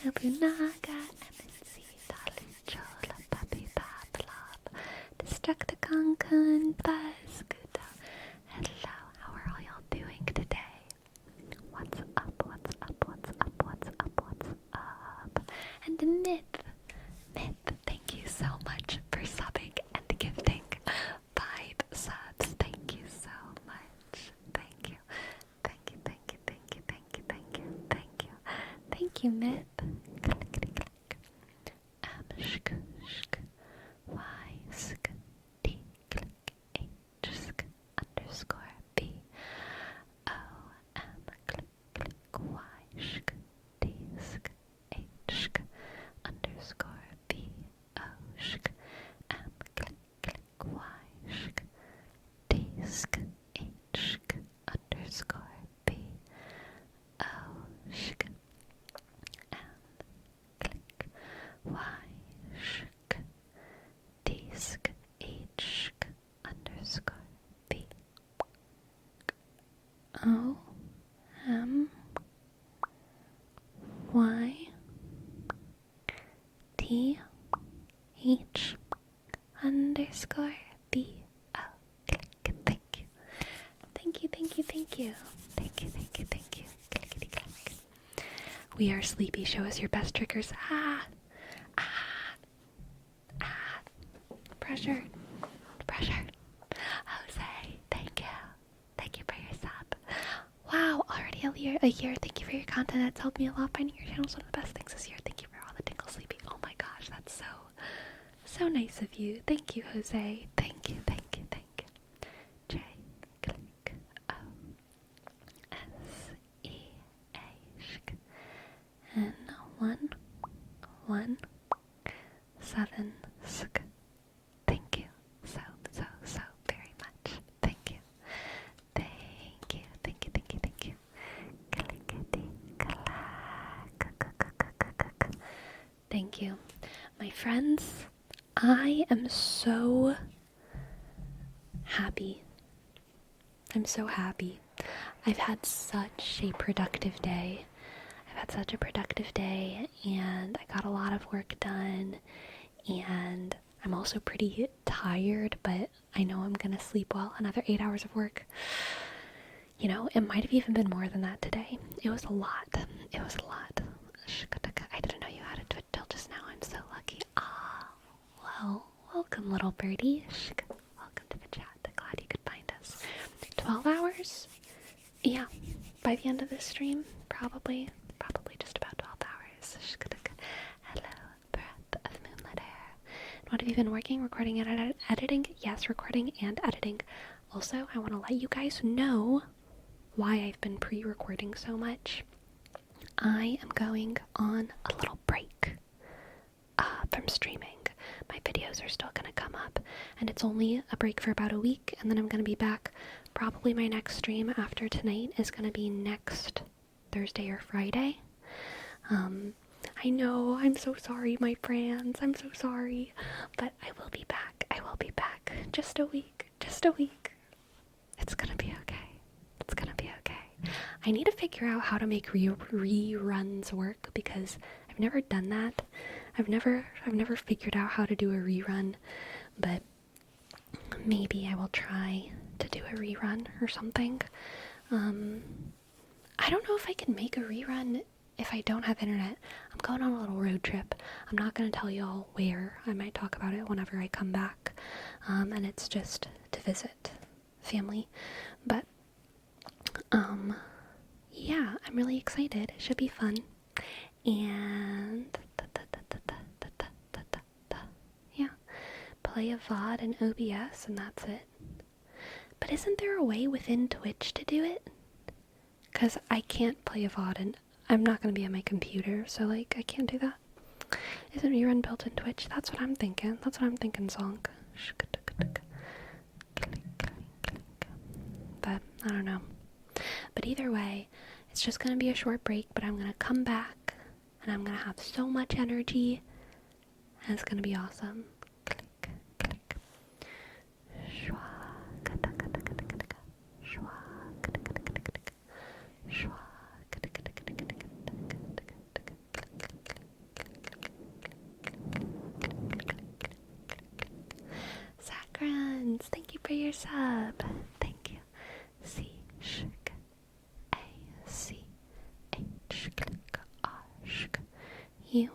Nobunaga, MNC, Taluchola, Papi Pablab, Destructiconcun, Buzzcudo. Hello, how are all y'all doing today? What's up, what's up, what's up, what's up, what's up? And Myth, thank you so much for subbing and gifting 5 subs. Thank you so much. Thank you. Thank you, thank you, thank you, thank you, thank you, thank you. Thank you, Myth. Click, click, click. Shk, shk. Y, sk, T, click, H, sk, underscore B. O, M, click, click, Y, shk, T, sk, H, sk, underscore B. O, shk, M, click, click, Y, shk, T, sk, H, sk, underscore B. O, shk, M, click, Y, shk, T, sk, H, sk, underscore B. O, M, Y, T, H, underscore B. Oh, click, thank you. Thank you, thank you, thank you. Thank you, thank you, thank you. Clickety click. We are sleepy. Show us your best triggers. Pressure. Jose, thank you. Thank you for your sub. Wow, already a year. Thank you for your content. It's helped me a lot. Finding your channel is one of the best things this year. Thank you for all the tingle sleepy. Oh my gosh, that's so nice of you. Thank you, Jose. Thank you, thank you, thank you. J, click, O, S, E, A, shk, N, 1, 1, 7, sk. Thank you so very much. Thank you. Thank you, thank you, thank you, thank you. Clickety clack. Thank you. My friends, I am so happy. I'm so happy. I've had such a productive day. And I got a lot of work done, and I'm also pretty tired, but I know I'm gonna sleep well. Another 8 hours of work. You know, it might have even been more than that today. It was a lot. I didn't know you had a Twitch till just now. I'm so lucky. Well, welcome, little birdie. Welcome to the chat. Glad you could find us. 12 hours? Yeah, by the end of this stream, probably just about 12 hours. Hello, breath of moonlit air. What have you been working? Recording and editing? Yes, recording and editing. Also, I want to let you guys know why I've been pre-recording so much. I am going on a little break from streaming. My videos are still going to come up, and it's only a break for about a week, and then I'm going to be back. Probably my next stream after tonight is going to be next Thursday or Friday. I know, I'm so sorry, my friends. I'm so sorry, but I will be back. Just a week. It's going to be okay. I need to figure out how to make reruns work, because I've never done that. I've never figured out how to do a rerun, but maybe I will try to do a rerun or something. I don't know if I can make a rerun if I don't have internet. I'm going on a little road trip. I'm not going to tell y'all where. I might talk about it whenever I come back. And it's just to visit family. But, yeah, I'm really excited. It should be fun. And, yeah, play a VOD and OBS, and that's it. But isn't there a way within Twitch to do it? Because I can't play a VOD, and I'm not going to be on my computer, so, like, I can't do that. Isn't rerun built in Twitch? That's what I'm thinking. Song. But, I don't know. But either way, it's just going to be a short break, but I'm going to come back, and I'm going to have so much energy, and it's going to be awesome. your sub. Thank you. C sh k a c h k a sh k u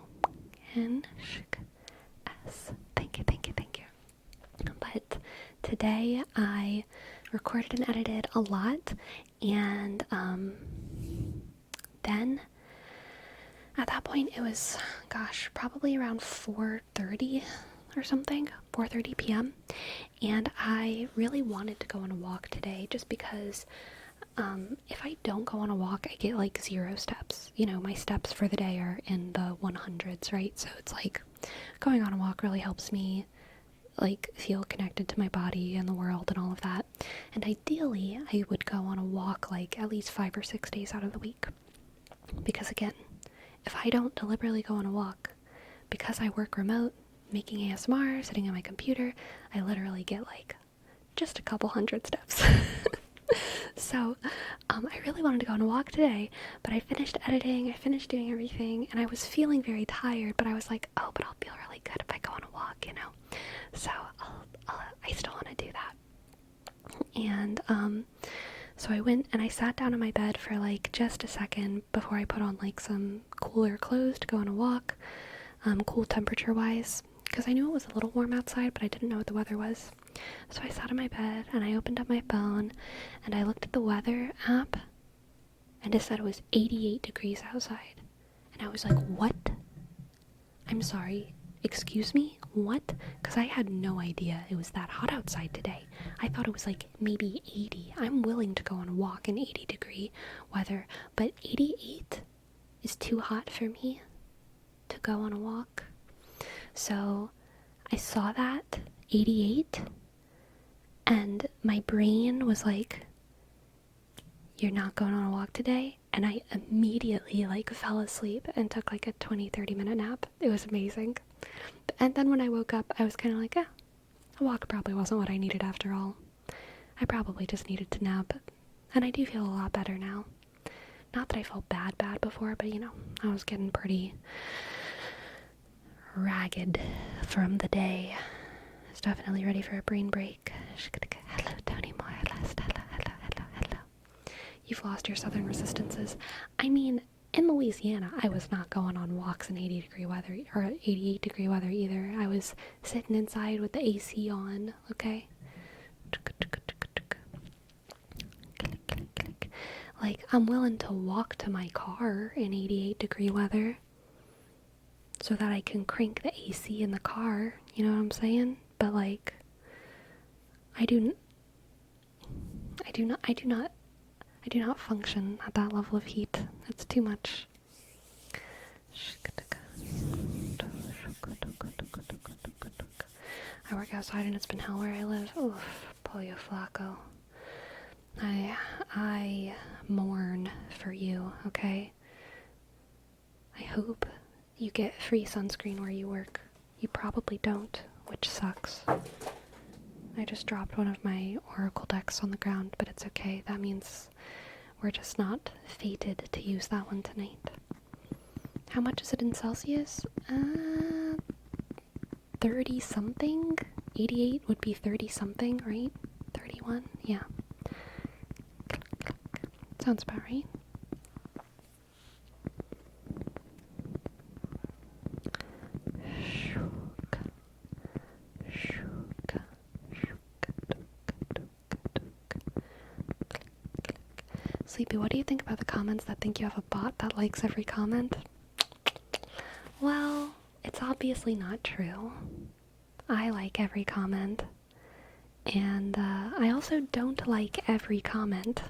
n sh k s. Thank you. But today I recorded and edited a lot, and then at that point it was, probably around 4:30 or something, 4:30 p.m. And I really wanted to go on a walk today just because if I don't go on a walk, I get like 0 steps. You know, my steps for the day are in the 100s, right? So it's like going on a walk really helps me like feel connected to my body and the world and all of that. And ideally, I would go on a walk like at least 5 or 6 days out of the week. Because again, if I don't deliberately go on a walk, because I work remote, making ASMR, sitting on my computer, I literally get like just a couple hundred steps. So I really wanted to go on a walk today, but I finished editing, I finished doing everything, and I was feeling very tired, but I was like, oh, but I'll feel really good if I go on a walk, you know? So I still want to do that. And so I went and I sat down on my bed for like just a second before I put on like some cooler clothes to go on a walk, cool temperature wise, because I knew it was a little warm outside, but I didn't know what the weather was. So I sat on my bed and I opened up my phone and I looked at the weather app and it said it was 88 degrees outside. And I was like, what? I'm sorry, excuse me? What? Because I had no idea it was that hot outside today. I thought it was like maybe 80. I'm willing to go on a walk in 80-degree weather, but 88 is too hot for me to go on a walk. So I saw that 88 and my brain was like, you're not going on a walk today? And I immediately like fell asleep and took like a 20-30 minute nap. It was amazing. And then when I woke up, I was kind of like, a walk probably wasn't what I needed after all. I probably just needed to nap. And I do feel a lot better now. Not that I felt bad before, but you know, I was getting pretty ragged from the day. I was definitely ready for a brain break. Hello, Tony Moore. Hello. You've lost your southern resistances. I mean, in Louisiana, I was not going on walks in 80-degree weather or 88-degree weather either. I was sitting inside with the AC on, okay? Like, I'm willing to walk to my car in 88-degree weather so that I can crank the AC in the car, you know what I'm saying? But like, I do not function at that level of heat. It's too much. I work outside and it's been hell where I live. Oof, pollo flaco. I mourn for you, okay? I hope you get free sunscreen where you work. You probably don't, which sucks. I just dropped one of my oracle decks on the ground, but it's okay. That means we're just not fated to use that one tonight. How much is it in Celsius? 30 something? 88 would be 30 something, right? 31? Yeah. Sounds about right. Sleepy, what do you think about the comments that think you have a bot that likes every comment? Well, it's obviously not true. I like every comment. And I also don't like every comment,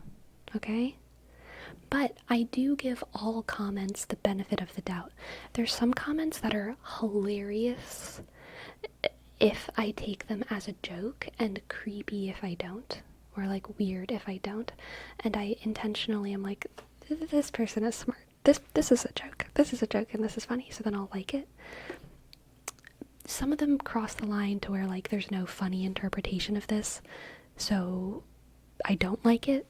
okay? But I do give all comments the benefit of the doubt. There's some comments that are hilarious if I take them as a joke and creepy if I don't. Or like weird if I don't, and I intentionally am like, this person is smart, this is a joke, and this is funny, so then I'll like it. Some of them cross the line to where like there's no funny interpretation of this, so I don't like it.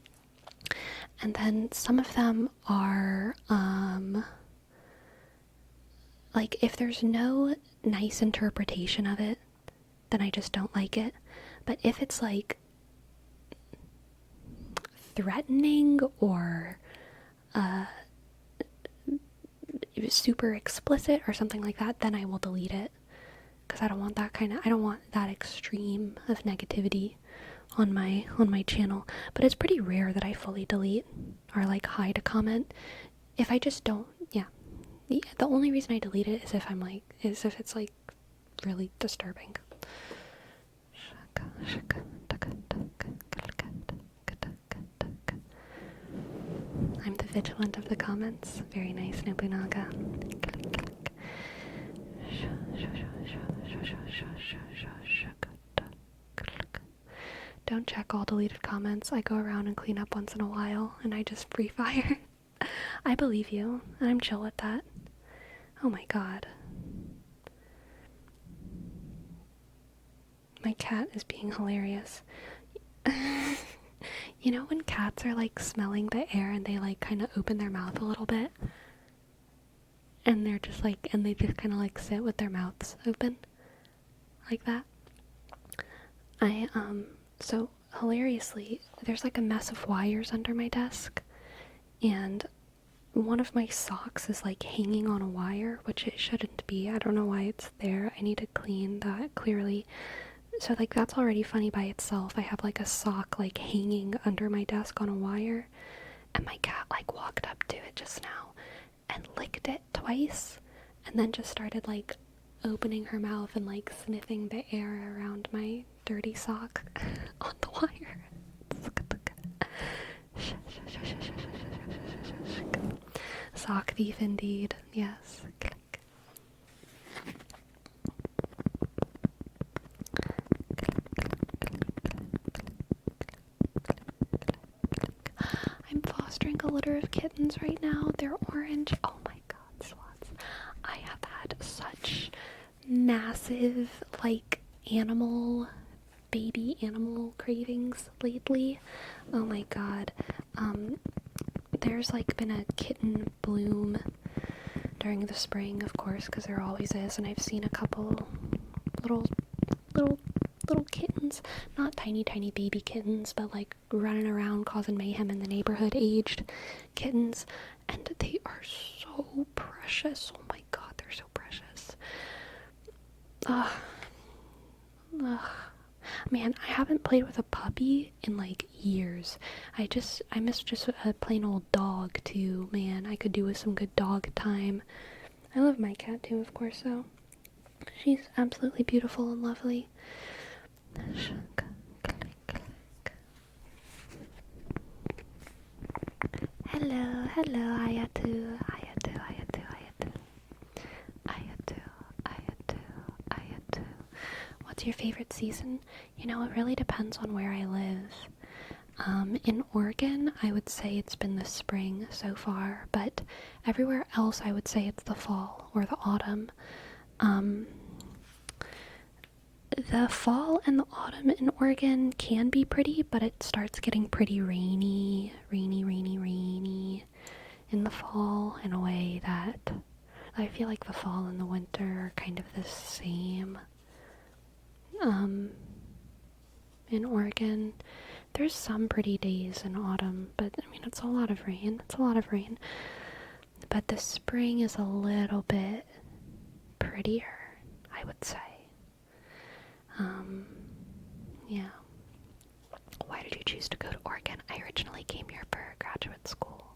And then some of them are like, if there's no nice interpretation of it, then I just don't like it. But if it's like threatening or super explicit or something like that, then I will delete it, because I don't want that extreme of negativity on my channel. But it's pretty rare that I fully delete or like hide a comment. If I just don't, yeah. The only reason I delete it is if it's like really disturbing. I'm the vigilant of the comments. Very nice, Nobunaga. Don't check all deleted comments. I go around and clean up once in a while, and I just free fire. I believe you, and I'm chill with that. Oh my god. My cat is being hilarious. You know when cats are like smelling the air and they like kind of open their mouth a little bit? And they're just like, and they just kind of like sit with their mouths open? Like that? So hilariously, there's like a mess of wires under my desk, and one of my socks is like hanging on a wire, which it shouldn't be. I don't know why it's there. I need to clean that clearly. So like that's already funny by itself. I have like a sock like hanging under my desk on a wire, and my cat like walked up to it just now and licked it twice, and then just started like opening her mouth and like sniffing the air around my dirty sock on the wire. Sock thief indeed, yes. I'm fostering a litter of kittens right now. They're orange. Oh my god, swats. I have had such massive, like, baby animal cravings lately. Oh my god. There's like been a kitten bloom during the spring, of course, because there always is, and I've seen a couple little kittens, not tiny baby kittens, but like running around causing mayhem in the neighborhood, aged kittens, and they are so precious. Oh my god, they're so precious. Man, I haven't played with a puppy in like years. I miss just a plain old dog too. Man, I could do with some good dog time. I love my cat too, of course, though. She's absolutely beautiful and lovely. Hello, Ayatu. What's your favorite season? You know, it really depends on where I live. In Oregon, I would say it's been the spring so far, but everywhere else I would say it's the fall or the autumn. The fall and the autumn in Oregon can be pretty, but it starts getting pretty rainy in the fall in a way that I feel like the fall and the winter are kind of the same. In Oregon, there's some pretty days in autumn, but I mean, it's a lot of rain. But the spring is a little bit prettier, I would say. Yeah. Why did you choose to go to Oregon? I originally came here for graduate school.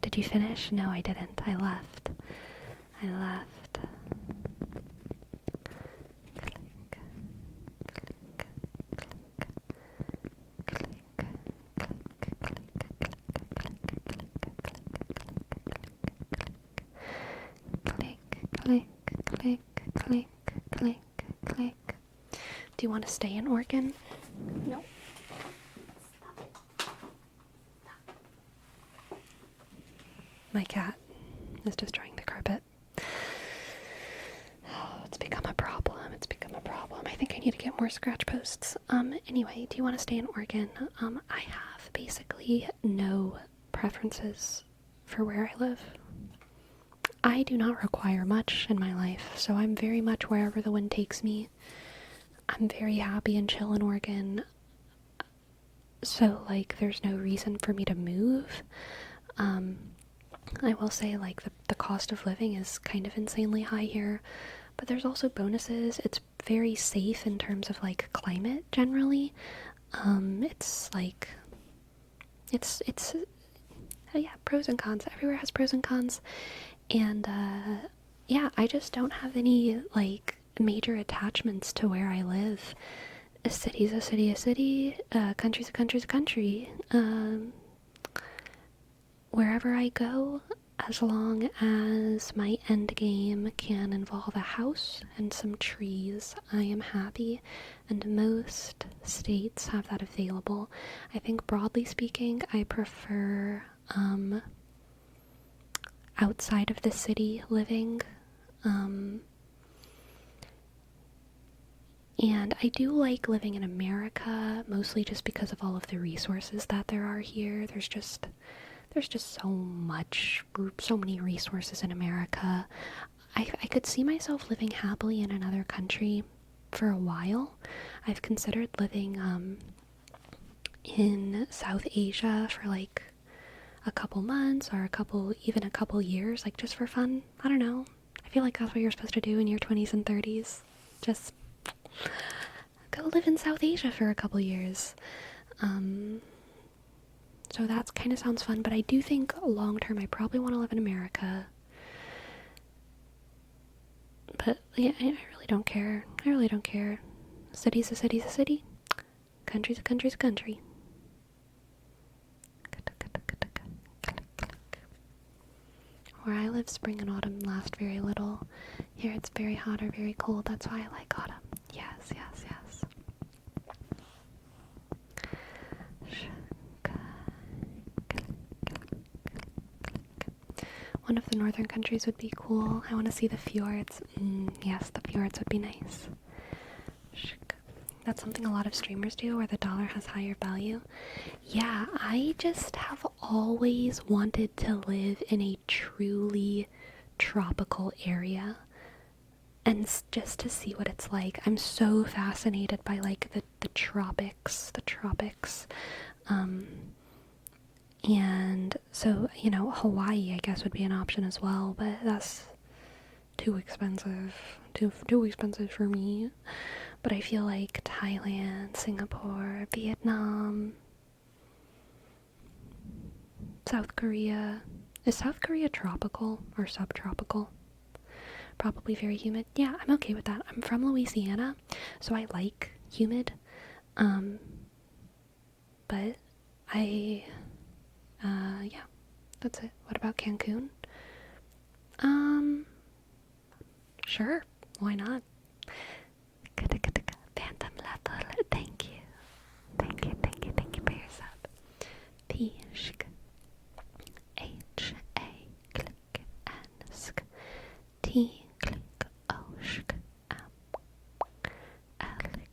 Did you finish? No, I didn't. I left. Click. Do you want to stay in Oregon? No. My cat is destroying the carpet. Oh, it's become a problem. I think I need to get more scratch posts. Anyway, do you want to stay in Oregon? I have basically no preferences for where I live. I do not require much in my life, so I'm very much wherever the wind takes me. I'm very happy and chill in Oregon, so, like, there's no reason for me to move. I will say, like, the cost of living is kind of insanely high here, but there's also bonuses. It's very safe in terms of, like, climate generally. It's like, it's yeah, pros and cons. Everywhere has pros and cons. And, yeah, I just don't have any, like, major attachments to where I live. A city's a city, a city. Country's a country's a country. Wherever I go, as long as my end game can involve a house and some trees, I am happy, and most states have that available. I think broadly speaking, I prefer outside of the city living. And I do like living in America, mostly just because of all of the resources that there are here. There's just so many resources in America. I could see myself living happily in another country for a while. I've considered living in South Asia for like a couple months or even a couple years, like just for fun. I don't know. I feel like that's what you're supposed to do in your 20s and 30s. Just go live in South Asia for a couple years. So that kind of sounds fun, but I do think long term I probably want to live in America. But yeah, I really don't care. I really don't care. City's a city's a city. Country's a country's a country. Where I live, spring and autumn last very little. Here it's very hot or very cold. That's why I like autumn. Yes, yes, yes. One of the northern countries would be cool. I want to see the fjords. Yes, the fjords would be nice. That's something a lot of streamers do, where the dollar has higher value. Yeah, I just have always wanted to live in a truly tropical area. And just to see what it's like. I'm so fascinated by, like, the tropics. And so, Hawaii, I guess, would be an option as well, but that's too expensive. Too expensive for me. But I feel like Thailand, Singapore, Vietnam, South Korea. Is South Korea tropical or subtropical? Probably very humid. Yeah, I'm okay with that. I'm from Louisiana, so I like humid. But yeah, that's it. What about Cancun? Sure. Why not? Phantom level. Thank you. Thank you for your sub. Pishk. H-A click N-sk. T click O-shk. L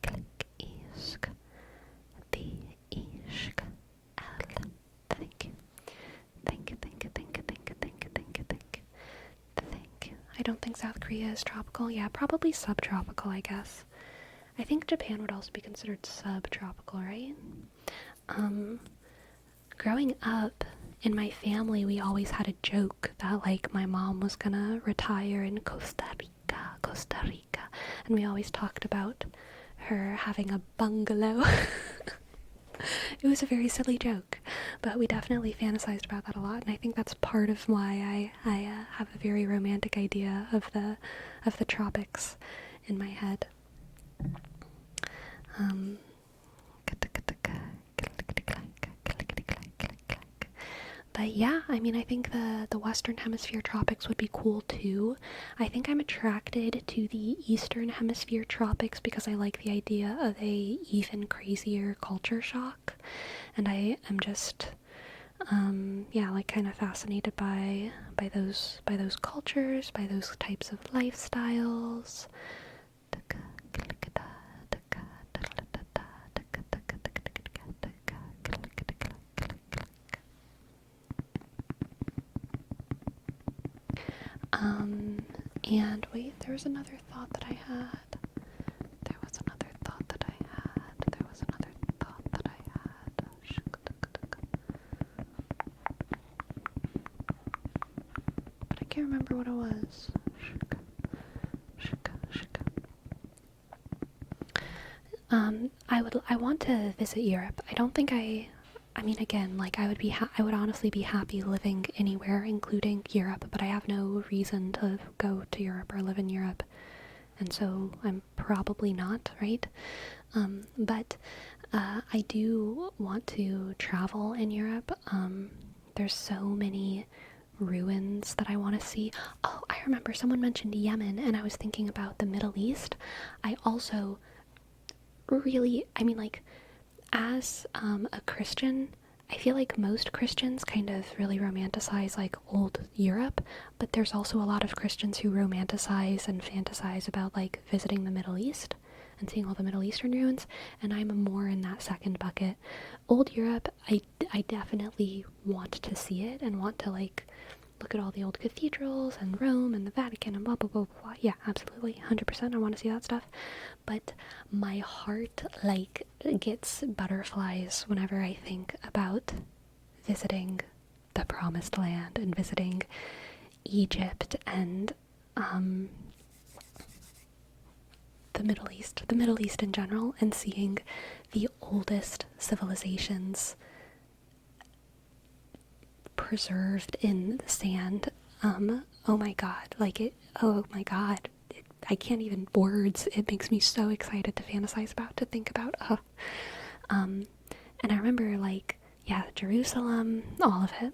click E-sk. B-E-shk. L. Thank you. Thank you. I don't think South Korea is tropical. Yeah, probably subtropical, I guess. I think Japan would also be considered subtropical, right? Growing up, in my family, we always had a joke that, like, my mom was gonna retire in Costa Rica, and we always talked about her having a bungalow. It was a very silly joke, but we definitely fantasized about that a lot, and I think that's part of why I have a very romantic idea of the tropics in my head. But yeah, I mean, I think the Western Hemisphere tropics would be cool too. I think I'm attracted to the Eastern Hemisphere tropics because I like the idea of a even crazier culture shock. And I am just, yeah, like kind of fascinated by those cultures, by those types of lifestyles. And wait, there was another thought that I had. There was another thought that I had. There was another thought that I had. But I can't remember what it was. I want to visit Europe. I don't think I mean, again, like, I would honestly be happy living anywhere, including Europe, but I have no reason to go to Europe or live in Europe, and so I'm probably not, right? But I do want to travel in Europe. There's so many ruins that I want to see. Oh, I remember someone mentioned Yemen, and I was thinking about the Middle East. I also really, I mean, like, as a Christian, I feel like most Christians kind of really romanticize like old Europe, but there's also a lot of Christians who romanticize and fantasize about like visiting the Middle East and seeing all the Middle Eastern ruins, and I'm more in that second bucket. Old Europe, I definitely want to see it and want to like look at all the old cathedrals and Rome and the Vatican and blah blah blah blah. Yeah, absolutely, 100%. I want to see that stuff. But my heart like gets butterflies whenever I think about visiting the Promised Land and visiting Egypt and the Middle East in general, and seeing the oldest civilizations preserved in the sand. Oh my god, like it, oh my god, I can't even words. It makes me so excited to fantasize about, to think about. And I remember like, yeah, Jerusalem, all of it.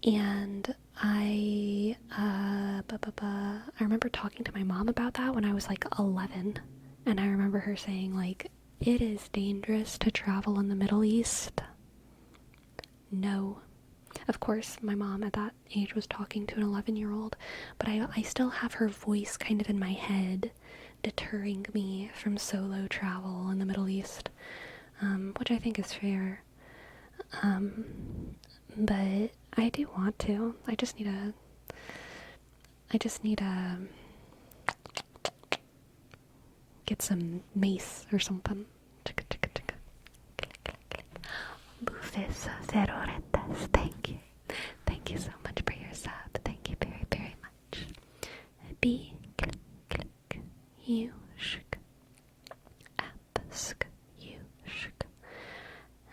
And I remember talking to my mom about that when I was like 11, and I remember her saying like, it is dangerous to travel in the Middle East. No. Of course, my mom at that age was talking to an 11-year-old, but I still have her voice kind of in my head, deterring me from solo travel in the Middle East, which I think is fair. But I do want to. I just need to get some mace or something. Bufes Zeroretas, thank you. Thank you so much for your sub. Thank you very, very much. B click click you shk app sk you shk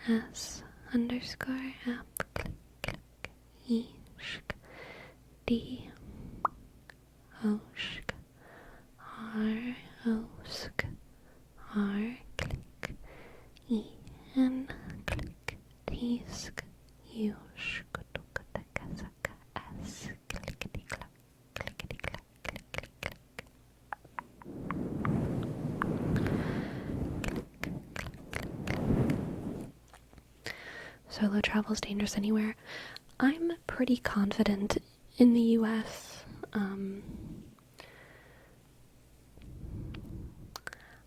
S underscore app click click e shk D o shk R o sk R click E N click Tisk you shk tukataka S clickety clack clickety clack click click click Solo travel is dangerous anywhere. I'm pretty confident in the US.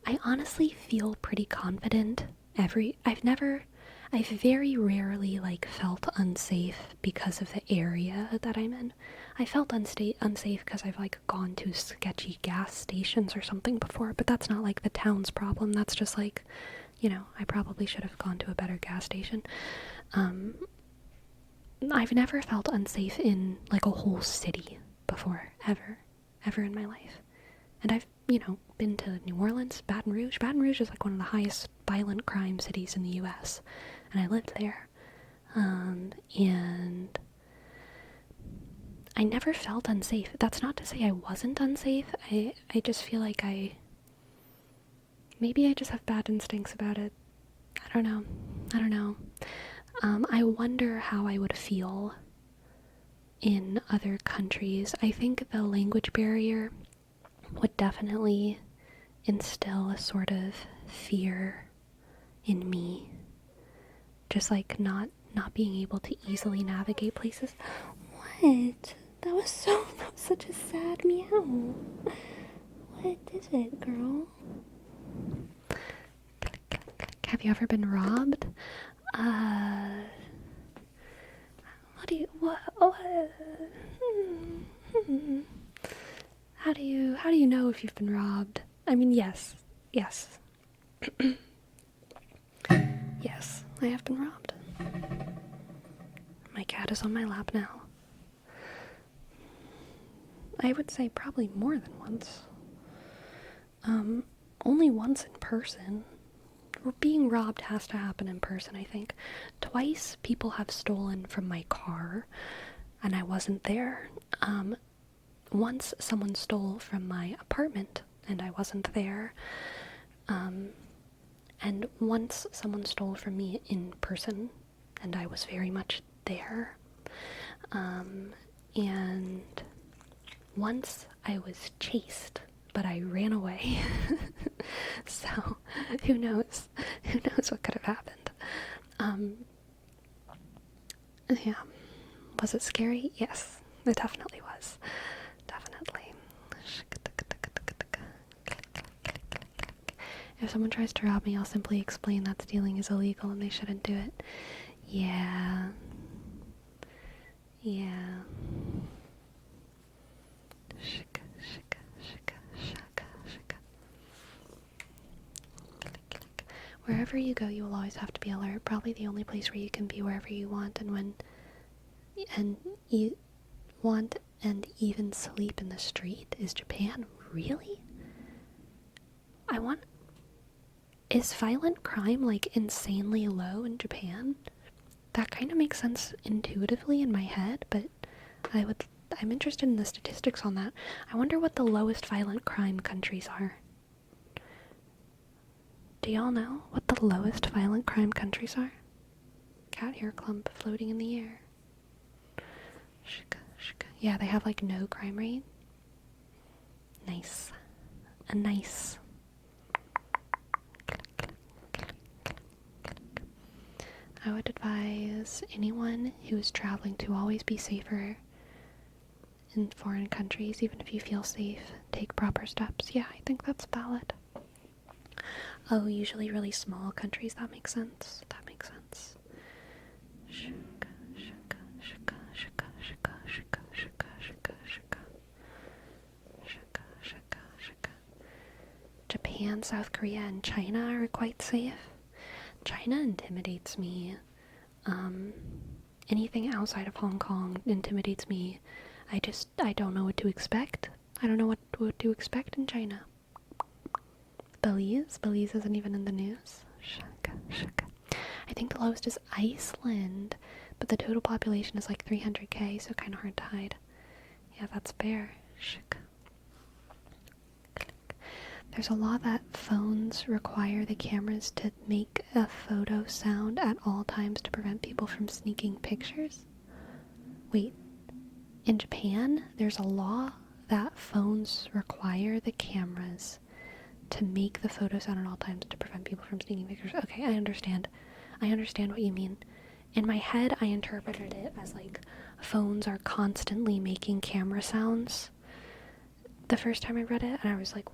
I honestly feel pretty confident I've very rarely like felt unsafe because of the area that I'm in. I felt unsafe because I've like gone to sketchy gas stations or something before, but that's not like the town's problem. That's just like, I probably should have gone to a better gas station. I've never felt unsafe in like a whole city before, ever in my life. And I've, been to New Orleans, Baton Rouge. Baton Rouge is like one of the highest violent crime cities in the US, and I lived there. And I never felt unsafe. That's not to say I wasn't unsafe. I just feel like maybe I just have bad instincts about it. I don't know. I wonder how I would feel in other countries. I think the language barrier would definitely instill a sort of fear in me. Just like not being able to easily navigate places. What? That was such a sad meow. What is it, girl? Have you ever been robbed? How do you know if you've been robbed? I mean, yes. Yes, I have been robbed. My cat is on my lap now. I would say probably more than once. Only once in person. Being robbed has to happen in person, I think. Twice people have stolen from my car, and I wasn't there. Once someone stole from my apartment, and I wasn't there. And once someone stole from me in person, and I was very much there. And once I was chased, but I ran away. So, who knows? Who knows what could have happened? Yeah. Was it scary? Yes, it definitely was. Definitely. If someone tries to rob me, I'll simply explain that stealing is illegal and they shouldn't do it. Yeah. Wherever you go, you will always have to be alert. Probably the only place where you can be wherever you want and you want and even sleep in the street is Japan. Really? Is violent crime like insanely low in Japan? That kind of makes sense intuitively in my head, but I'm interested in the statistics on that. I wonder what the lowest violent crime countries are. Do y'all know what the lowest violent crime countries are? Cat hair clump floating in the air. Yeah, they have like no crime rate. Nice. Nice. I would advise anyone who is traveling to always be safer in foreign countries, even if you feel safe. Take proper steps. Yeah, I think that's valid. Oh, usually really small countries. That makes sense. Japan, South Korea, and China are quite safe. China intimidates me. Anything outside of Hong Kong intimidates me. I don't know what to expect. I don't know what to expect in China. Belize isn't even in the news. I think the lowest is Iceland, but the total population is like 300k, so kind of hard to hide. Yeah, that's fair. There's a law that phones require the cameras to make a photo sound at all times to prevent people from sneaking pictures. Wait, in Japan, there's a law that phones require the cameras to make the photo sound at all times to prevent people from sneaking pictures. Okay, I understand what you mean. In my head, I interpreted it as like phones are constantly making camera sounds the first time I read it, and I was like,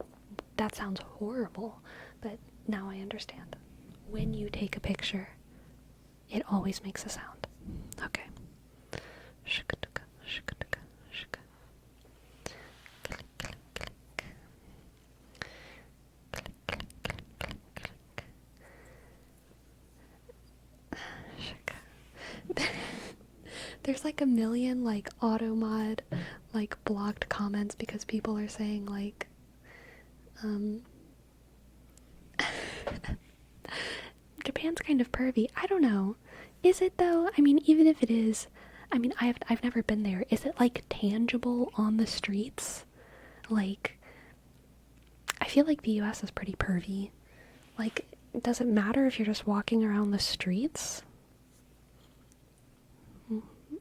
that sounds horrible. But now I understand. When you take a picture, it always makes a sound. Okay. There's like a million like automod like blocked comments because people are saying like Japan's kind of pervy. I don't know. Is it though? I mean, even if it is, I mean, I've never been there. Is it like tangible on the streets? Like, I feel like the US is pretty pervy. Like, does it matter if you're just walking around the streets?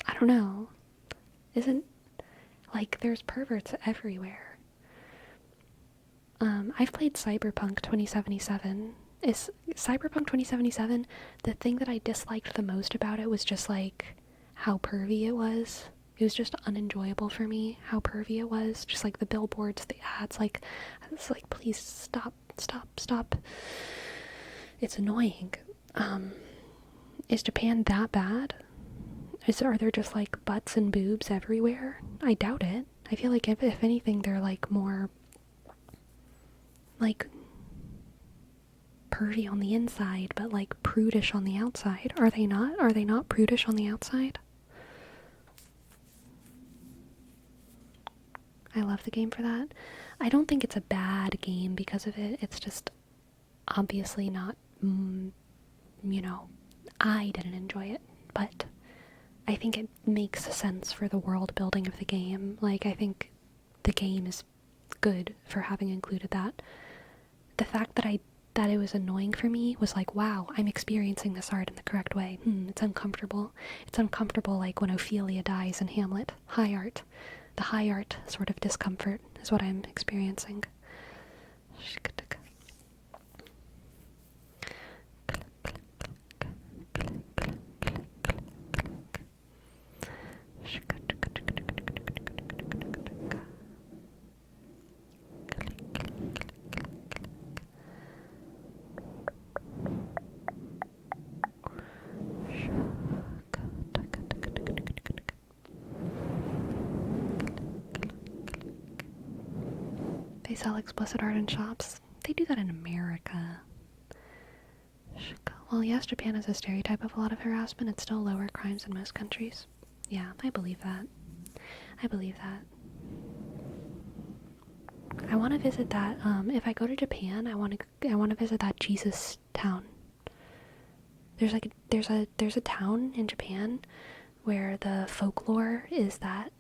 I don't know. Isn't, like, there's perverts everywhere. I've played Cyberpunk 2077. Is Cyberpunk 2077, the thing that I disliked the most about it was just, like, how pervy it was. It was just unenjoyable for me, how pervy it was. Just, like, the billboards, the ads, like, it's like, please stop. It's annoying. Is Japan that bad? Are there just like butts and boobs everywhere? I doubt it. I feel like if anything, they're like more like pervy on the inside, but like prudish on the outside. Are they not? Are they not prudish on the outside? I love the game for that. I don't think it's a bad game because of it. It's just obviously not, I didn't enjoy it, but I think it makes sense for the world building of the game. Like, I think the game is good for having included that. The fact that it was annoying for me was like, wow, I'm experiencing this art in the correct way. It's uncomfortable. It's uncomfortable like when Ophelia dies in Hamlet. High art. The high art sort of discomfort is what I'm experiencing. They sell explicit art in shops. They do that in America. Well, yes, Japan has a stereotype of a lot of harassment. It's still lower crimes in most countries. Yeah, I believe that. I believe that. I want to visit that. If I go to Japan, I want to visit that Jesus town. There's a town in Japan where the folklore is that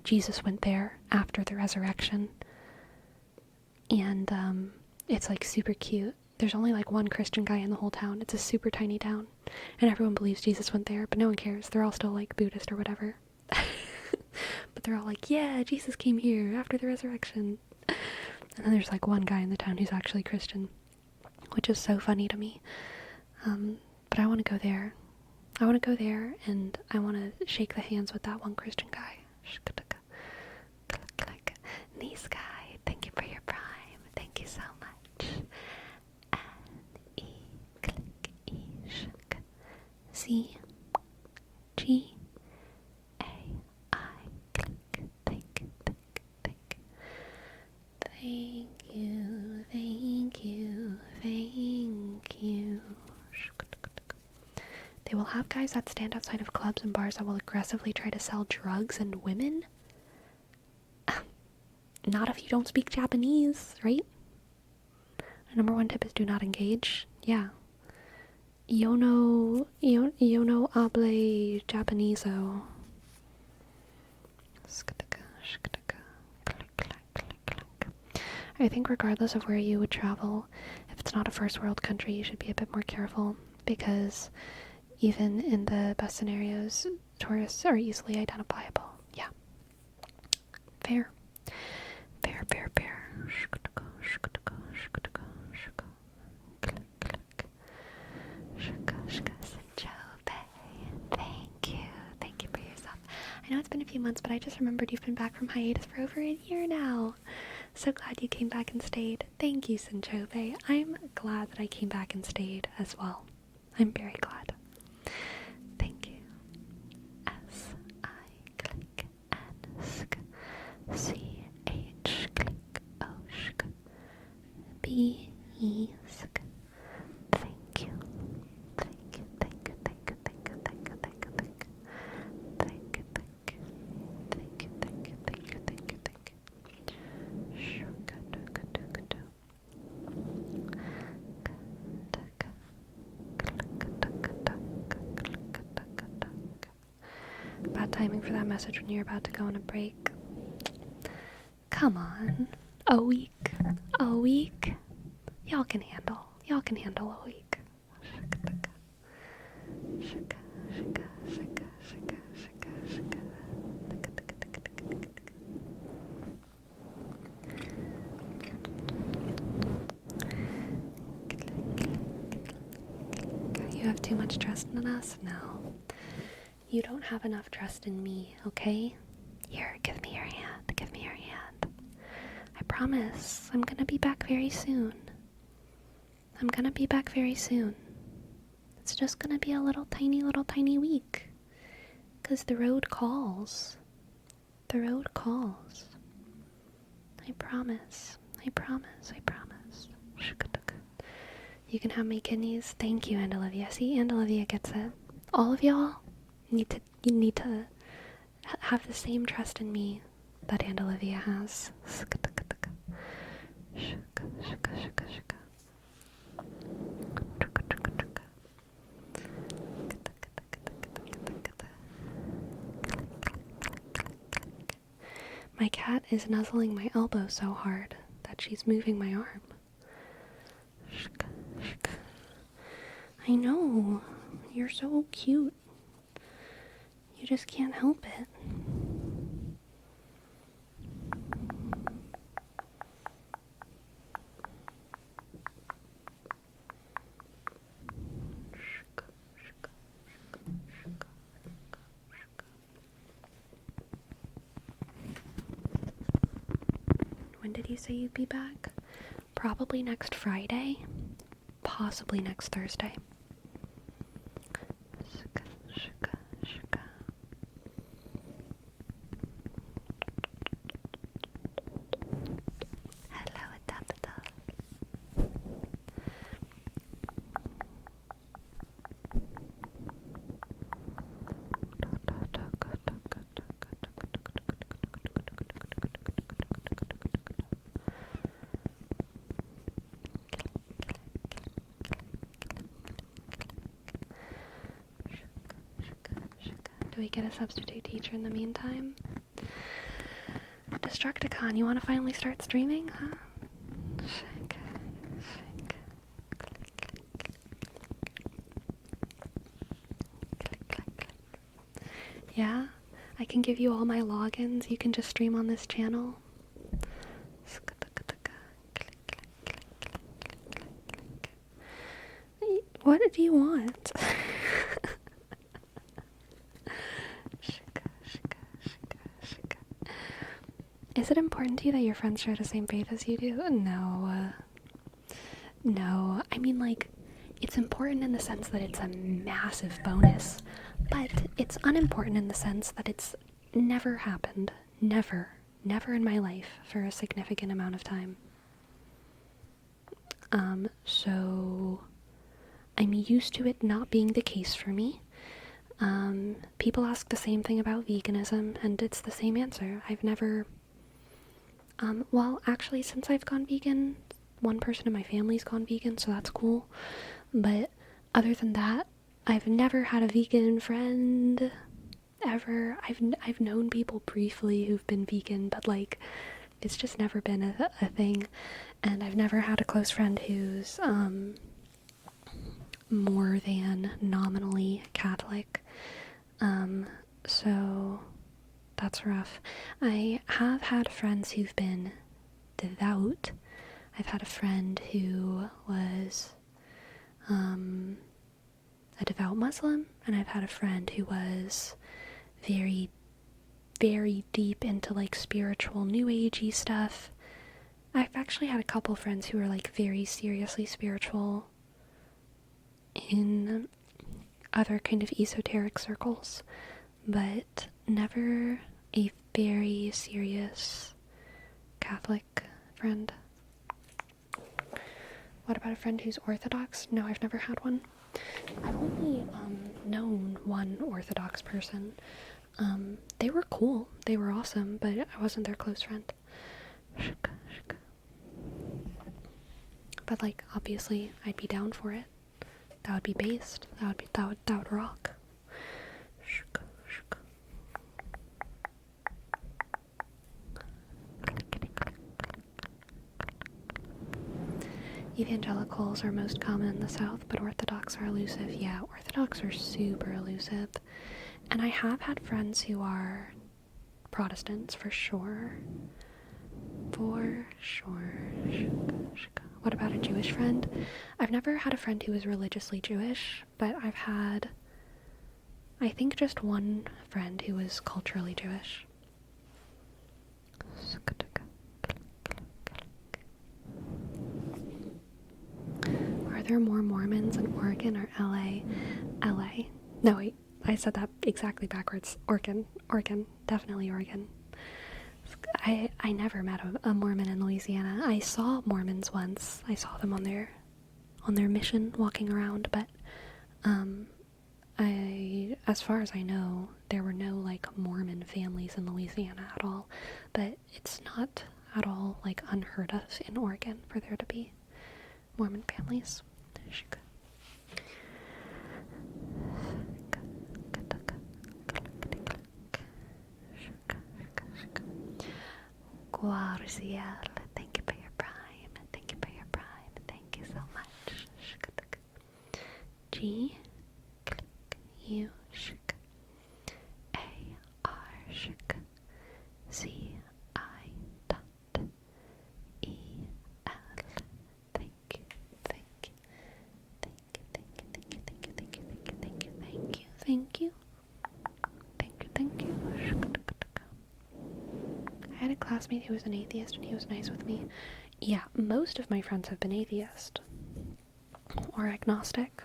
Jesus went there after the resurrection. And it's like super cute. There's only like one Christian guy in the whole town. It's a super tiny town. And everyone believes Jesus went there, but no one cares. They're all still like Buddhist or whatever. But they're all like, yeah, Jesus came here after the resurrection. And then there's like one guy in the town who's actually Christian, which is so funny to me. But I want to go there. I want to go there and I want to shake the hands with that one Christian guy. Nice guy, thank you for your prime. Thank you so much. C G A I click. Thank you. They will have guys that stand outside of clubs and bars that will aggressively try to sell drugs and women. Not if you don't speak Japanese, right? Number one tip is do not engage. Yeah. Yo no hable Japaneso. I think regardless of where you would travel, if it's not a first world country, you should be a bit more careful, because even in the best scenarios, tourists are easily identifiable. Yeah. Fair. Thank you for your sub. I know it's been a few months, but I just remembered you've been back from hiatus for over a year now. So glad you came back and stayed. Thank you, Sinchobe. I'm glad that I came back and stayed as well. I'm very glad. Thank you. S I click N sk C H click O sk B E sk. Thank you. Bad timing for that message when you're about to go on a break. Come on. A week. Y'all can handle a week. You have too much trust in us? No. You don't have enough trust in me, okay? Here, give me your hand. I promise, I'm gonna be back very soon. It's just gonna be a little tiny week. because the road calls. The road calls. I promise. I promise. I promise. You can have my kidneys. Thank you, Aunt Olivia. See, Aunt Olivia gets it. All of y'all need to have the same trust in me that Aunt Olivia has. My cat is nuzzling my elbow so hard that she's moving my arm. I know, you're so cute. You just can't help it. When did you say you'd be back? Probably next Friday, possibly next Thursday. Hello, Adapter. Do we get a substitute teacher in the meantime? Destructicon, you want to finally start streaming, huh? Yeah? I can give you all my logins. You can just stream on this channel. What do you want? Is it important to you that your friends share the same faith as you do? No. No. I mean, like, it's important in the sense that it's a massive bonus, but it's unimportant in the sense that it's never happened. Never. Never in my life for a significant amount of time. So I'm used to it not being the case for me. People ask the same thing about veganism, and it's the same answer. I've never... well, actually, since I've gone vegan, one person in my family's gone vegan, so that's cool. But other than that, I've never had a vegan friend, ever. I've known people briefly who've been vegan, but, like, it's just never been a thing. And I've never had a close friend who's, more than nominally Catholic. So that's rough. I have had friends who've been devout. I've had a friend who was a devout Muslim, and I've had a friend who was very, very deep into, like, spiritual new agey stuff. I've actually had a couple friends who are, like, very seriously spiritual in other kind of esoteric circles, but never a very serious Catholic friend. What about a friend who's Orthodox? No, I've never had one. I've only known one Orthodox person. They were cool, they were awesome, but I wasn't their close friend. But, like, obviously I'd be down for it. That would be based. That would rock. Evangelicals are most common in the South, but Orthodox are elusive. Yeah, Orthodox are super elusive. And I have had friends who are Protestants, for sure. For sure. What about a Jewish friend? I've never had a friend who was religiously Jewish, but I've had, I think, just one friend who was culturally Jewish. Are there more Mormons in Oregon or LA? LA. No, wait. I said that exactly backwards. Oregon, definitely Oregon. I never met a Mormon in Louisiana. I saw Mormons once. I saw them on their mission walking around, but as far as I know, there were no like Mormon families in Louisiana at all. But it's not at all like unheard of in Oregon for there to be Mormon families. Guarziel, thank you for your prime. Thank you for your prime. Thank you so much. G U A R Z I dot E L. Thank you. Thank you. Thank you. Thank you. Thank you. Thank you. Thank you. Thank you. Thank you. Thank you. Thank you. Thank you. I had a classmate who was an atheist and he was nice with me. Yeah, most of my friends have been atheist or agnostic.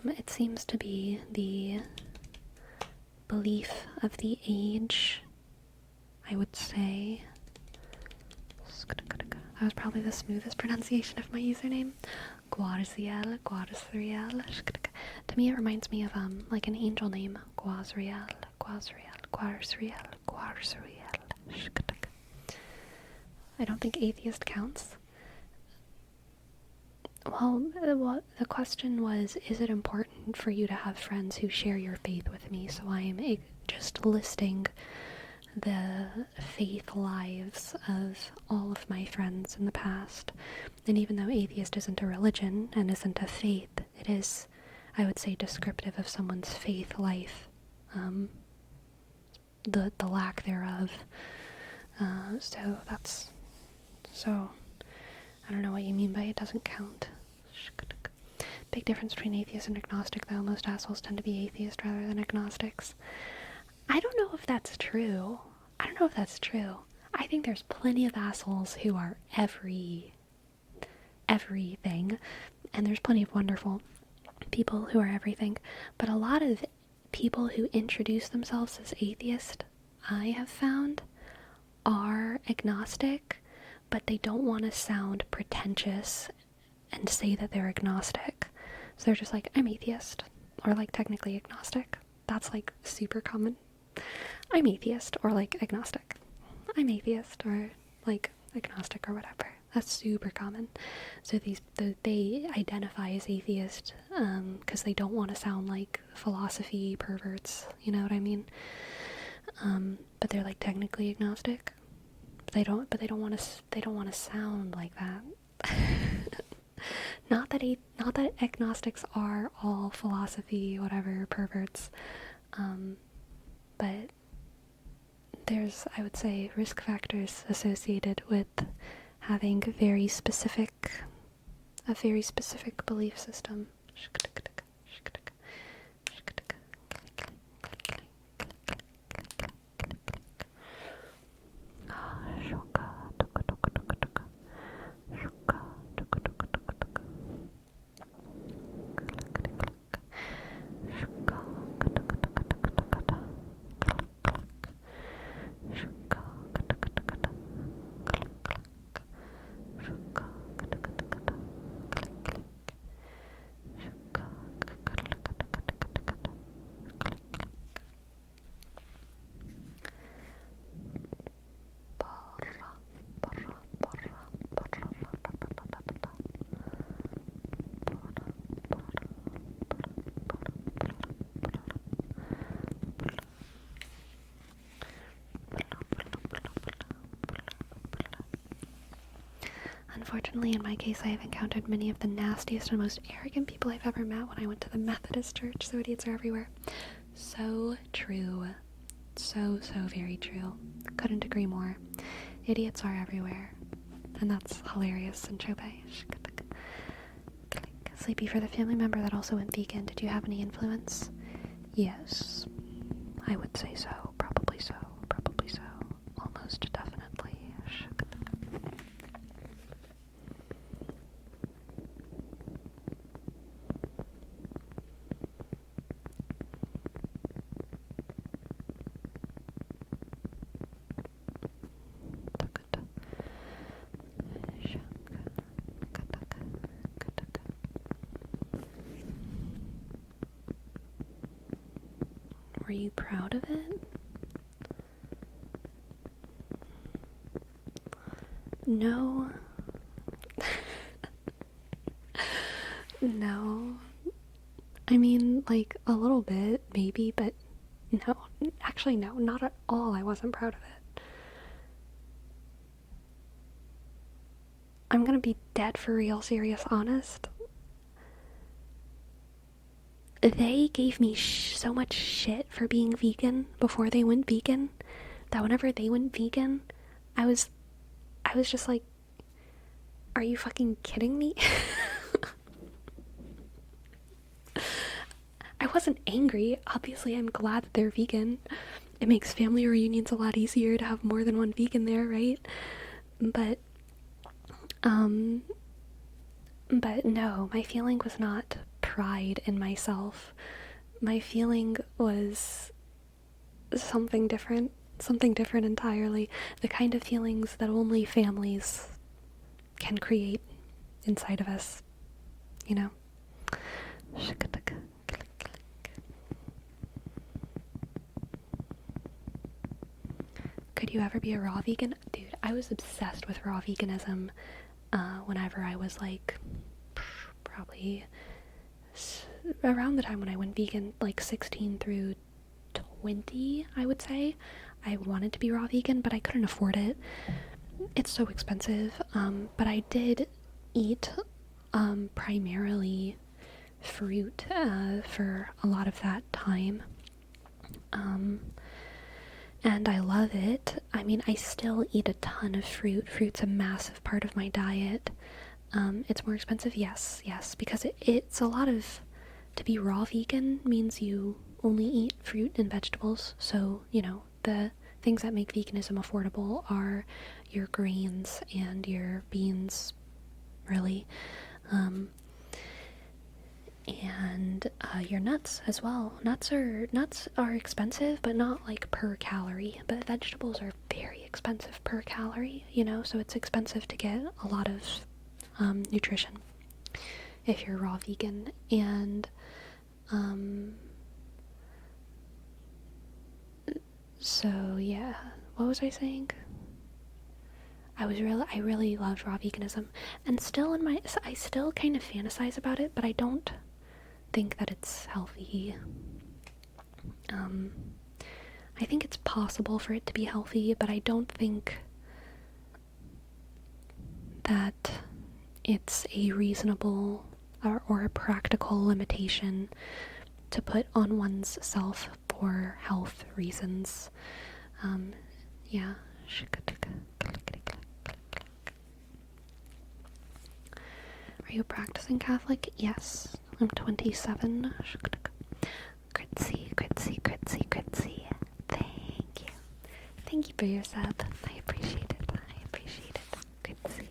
It seems to be the belief of the age, I would say. That was probably the smoothest pronunciation of my username. Guarziel. To me it reminds me of like an angel name. Guazriel. I don't think atheist counts. Well, the question was, is it important for you to have friends who share your faith with me? So I am just listing the faith lives of all of my friends in the past. And even though atheist isn't a religion and isn't a faith, it is, I would say, descriptive of someone's faith life. The lack thereof. So I don't know what you mean by it doesn't count. Big difference between atheist and agnostic, though. Most assholes tend to be atheist rather than agnostics. I don't know if that's true. I think there's plenty of assholes who are everything, and there's plenty of wonderful people who are everything, but a lot of people who introduce themselves as atheist, I have found, are agnostic, but they don't want to sound pretentious and say that they're agnostic. So they're just like, I'm atheist, or like technically agnostic. That's like super common. I'm atheist, or like agnostic. I'm atheist, or like agnostic, or whatever. That's super common. So they identify as atheist because they don't want to sound like philosophy perverts. You know what I mean? But they're like technically agnostic. They don't want to sound like that. Not that agnostics are all philosophy, whatever, perverts, but there's, I would say, risk factors associated with having a very specific belief system. Unfortunately, in my case, I have encountered many of the nastiest and most arrogant people I've ever met when I went to the Methodist church, so idiots are everywhere. So true. So very true. Couldn't agree more. Idiots are everywhere. And that's hilarious and chope. Sleepy, for the family member that also went vegan, did you have any influence? Yes. I would say so. Probably so. Almost definitely. were you proud of it? No. No. I mean, like, a little bit, maybe, but no. Actually, no, not at all. I wasn't proud of it. I'm gonna be dead for real, serious, honest. They gave me so much shit for being vegan before they went vegan, that whenever they went vegan, I was just like, are you fucking kidding me? I wasn't angry. Obviously, I'm glad that they're vegan. It makes family reunions a lot easier to have more than one vegan there, right? But no, my feeling was not pride in myself. My feeling was something different entirely. The kind of feelings that only families can create inside of us, you know? Could you ever be a raw vegan? Dude, I was obsessed with raw veganism whenever I was like probably around the time when I went vegan, like 16 through 20, I would say. I wanted to be raw vegan, but I couldn't afford it. It's so expensive. But I did eat primarily fruit for a lot of that time. And I love it. I mean, I still eat a ton of fruit. Fruit's a massive part of my diet. It's more expensive, yes, because it's a lot of, to be raw vegan means you only eat fruit and vegetables, so, you know, the things that make veganism affordable are your grains and your beans, really, and your nuts as well. Nuts are expensive, but not like per calorie, but vegetables are very expensive per calorie, you know, so it's expensive to get a lot of nutrition if you're raw vegan. And so yeah, what was I saying? I really loved raw veganism, and I still kind of fantasize about it, but I don't think that it's healthy. I think it's possible for it to be healthy, but I don't think that it's a reasonable or a practical limitation to put on one's self for health reasons. Yeah. Are you a practicing Catholic? Yes. I'm 27. Gritzy. Thank you. Thank you for your sub. I appreciate it. Gritzy.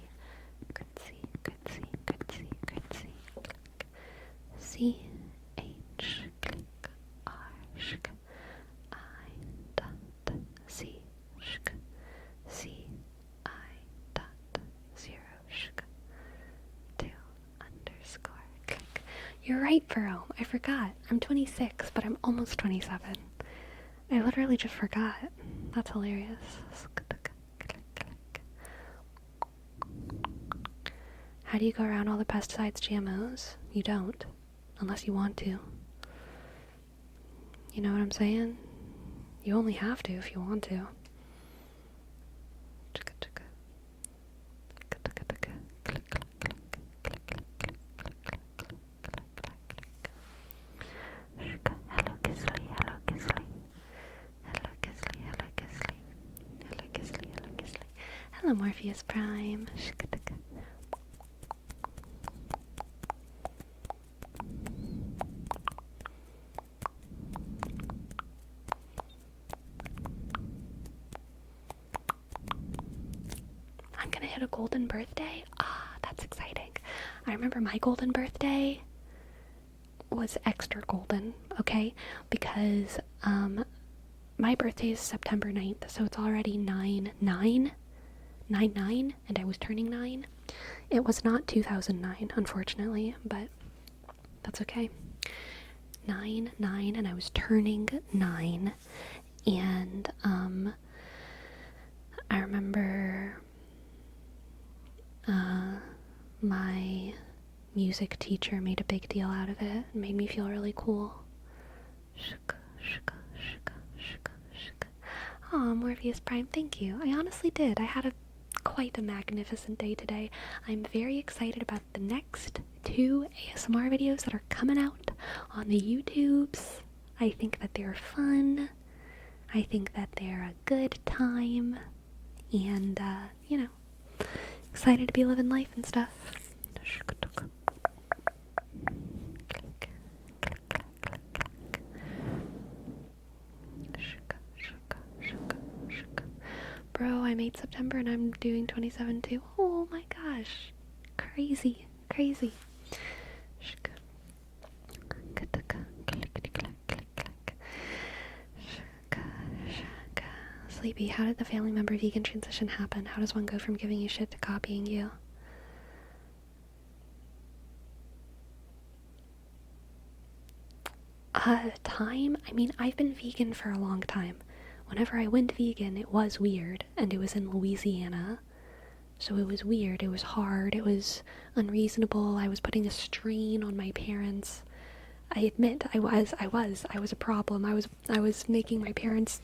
C-H click R shk I dot C shk C I dot 0 shk 2 underscore click. You're right, Furrow. I forgot. I'm 26, but I'm almost 27. I literally just forgot. That's hilarious. How do you go around all the pesticides, GMOs? You don't. Unless you want to. You know what I'm saying? You only have to if you want to. Hello, Morpheus Prime. I'm gonna hit a golden birthday? Ah, that's exciting. I remember my golden birthday was extra golden, okay? Because, my birthday is September 9th, so it's already 9/9, and I was turning 9. It was not 2009, unfortunately, but that's okay. 9, and I was turning 9, and I remember my music teacher made a big deal out of it and made me feel really cool. Oh, Morpheus Prime, thank you. I honestly did. I had quite a magnificent day today. I'm very excited about the next 2 ASMR videos that are coming out on the YouTubes. I think that they're fun. I think that they're a good time. And, excited to be living life and stuff. Bro, I made September and I'm doing 27 too. Oh my gosh. Crazy. Sleepy, how did the family member vegan transition happen? How does one go from giving you shit to copying you? Time? I mean, I've been vegan for a long time. Whenever I went vegan, it was weird, and it was in Louisiana. So it was weird, it was hard, it was unreasonable, I was putting a strain on my parents. I admit, I was a problem. I was making my parents,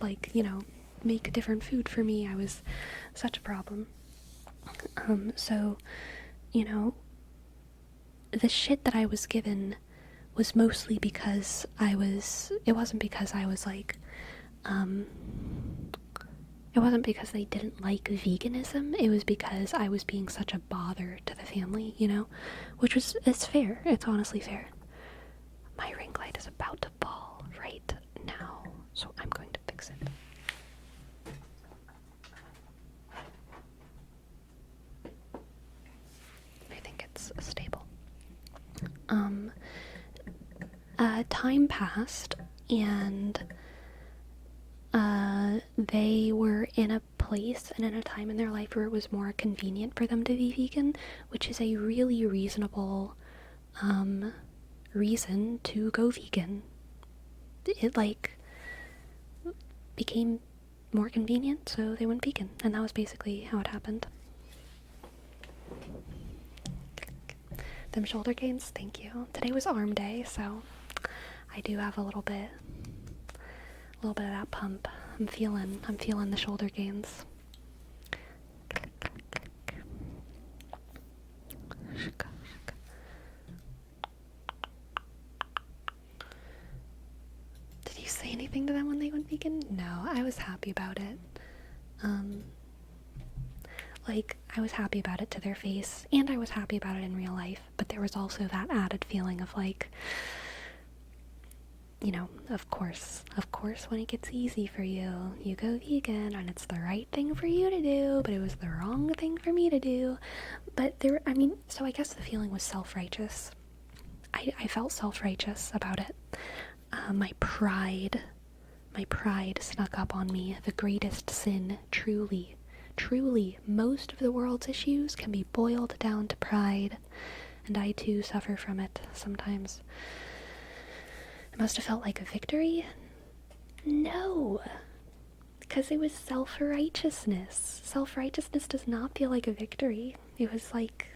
make different food for me. I was such a problem. So, the shit that I was given was mostly because it wasn't because I was it wasn't because they didn't like veganism, it was because I was being such a bother to the family, which it's fair, it's honestly fair. My ring light is about to fall right now, so I'm going to fix it. I think it's stable. Time passed, and they were in a place and in a time in their life where it was more convenient for them to be vegan, which is a really reasonable reason to go vegan. It became more convenient, so they went vegan, and that was basically how it happened. Them shoulder gains, thank you. Today was arm day, so I do have a little bit of that pump. I'm feeling the shoulder gains. Did you say anything to them when they went vegan? No, I was happy about it. I was happy about it to their face, and I was happy about it in real life, but there was also that added feeling of of course, when it gets easy for you, you go vegan, and it's the right thing for you to do, but it was the wrong thing for me to do. But so I guess the feeling was self-righteous. I felt self-righteous about it. My pride snuck up on me. The greatest sin, truly, most of the world's issues can be boiled down to pride, and I too suffer from it sometimes. It must have felt like a victory? No, because it was self-righteousness. Self-righteousness does not feel like a victory. It was like...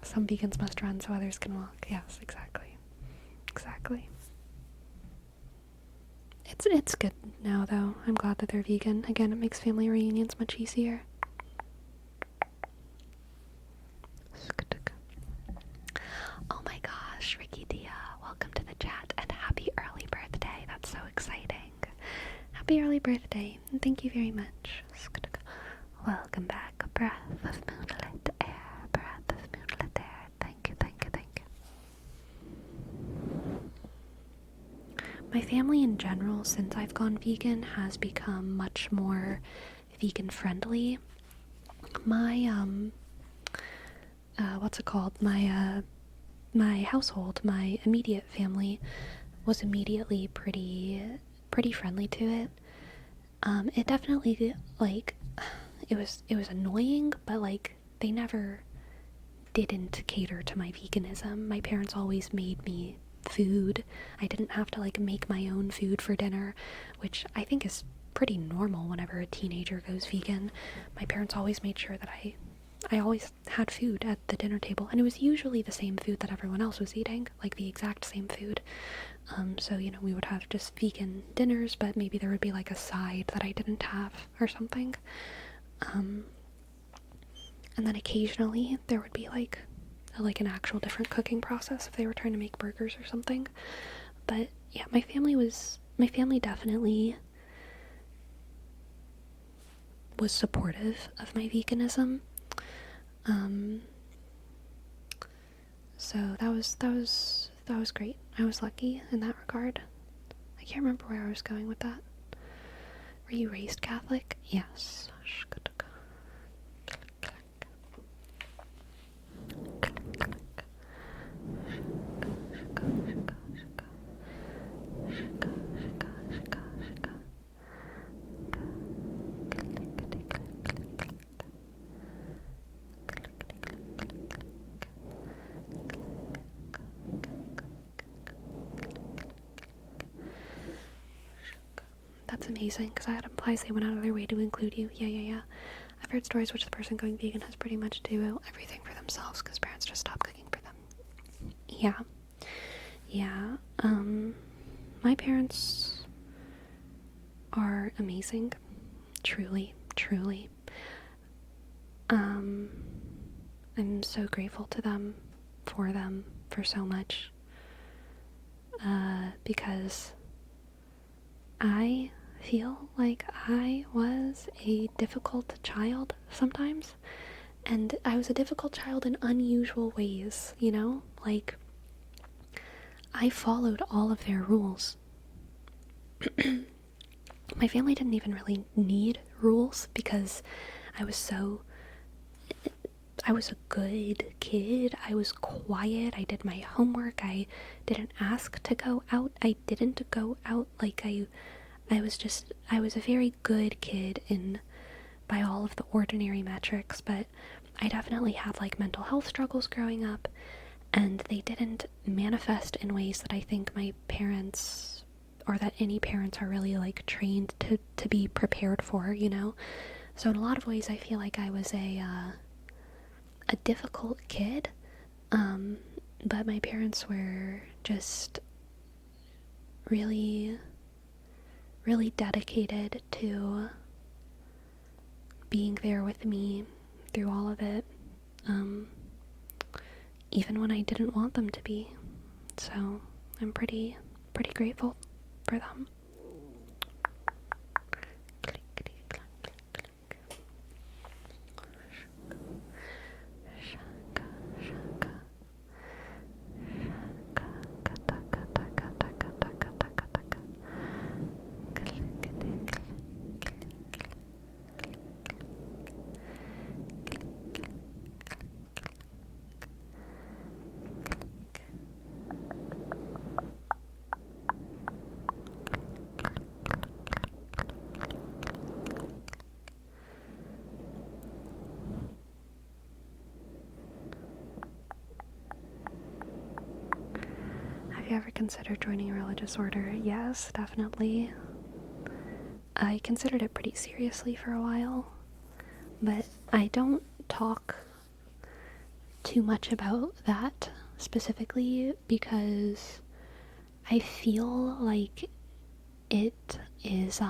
Some vegans must run so others can walk. Yes, exactly. It's good now, though. I'm glad that they're vegan. Again, it makes family reunions much easier. Oh my gosh, Ricky Dia, welcome to the chat and happy early birthday. That's so exciting. Happy early birthday, and thank you very much. Welcome back, breath of moonlit air, breath of moonlit air. Thank you. My family in general, since I've gone vegan, has become much more vegan friendly. My my household, my immediate family, was immediately pretty friendly to it. It definitely, it was annoying, but they never didn't cater to my veganism. My parents always made me food. I didn't have to like make my own food for dinner, which I think is pretty normal whenever a teenager goes vegan. My parents always made sure that I always had food at the dinner table, and it was usually the same food that everyone else was eating, like the exact same food. So, you know, we would have just vegan dinners, but maybe there would be like a side that I didn't have or something. And then occasionally there would be like an actual different cooking process if they were trying to make burgers or something. But yeah, my family definitely was supportive of my veganism. So that was great. I was lucky in that regard. I can't remember where I was going with that. Were you raised Catholic? Yes. That's amazing, because that implies they went out of their way to include you. Yeah. I've heard stories which the person going vegan has pretty much to do everything for themselves because parents just stopped cooking for them. Yeah. My parents are amazing. Truly. I'm so grateful to them, for so much. Because I feel like I was a difficult child sometimes, and I was a difficult child in unusual ways, you know? Like, I followed all of their rules. My family didn't even really need rules because I was a good kid. I was quiet. I did my homework. I didn't ask to go out. I didn't go out. Like, I was a very good kid by all of the ordinary metrics, but I definitely had like mental health struggles growing up, and they didn't manifest in ways that I think my parents, or that any parents, are really like trained to be prepared for, you know? So in a lot of ways I feel like I was a difficult kid, but my parents were just really dedicated to being there with me through all of it, even when I didn't want them to be. So I'm pretty grateful for them. Have you ever considered joining a religious order? Yes, definitely. I considered it pretty seriously for a while, but I don't talk too much about that specifically because I feel like it is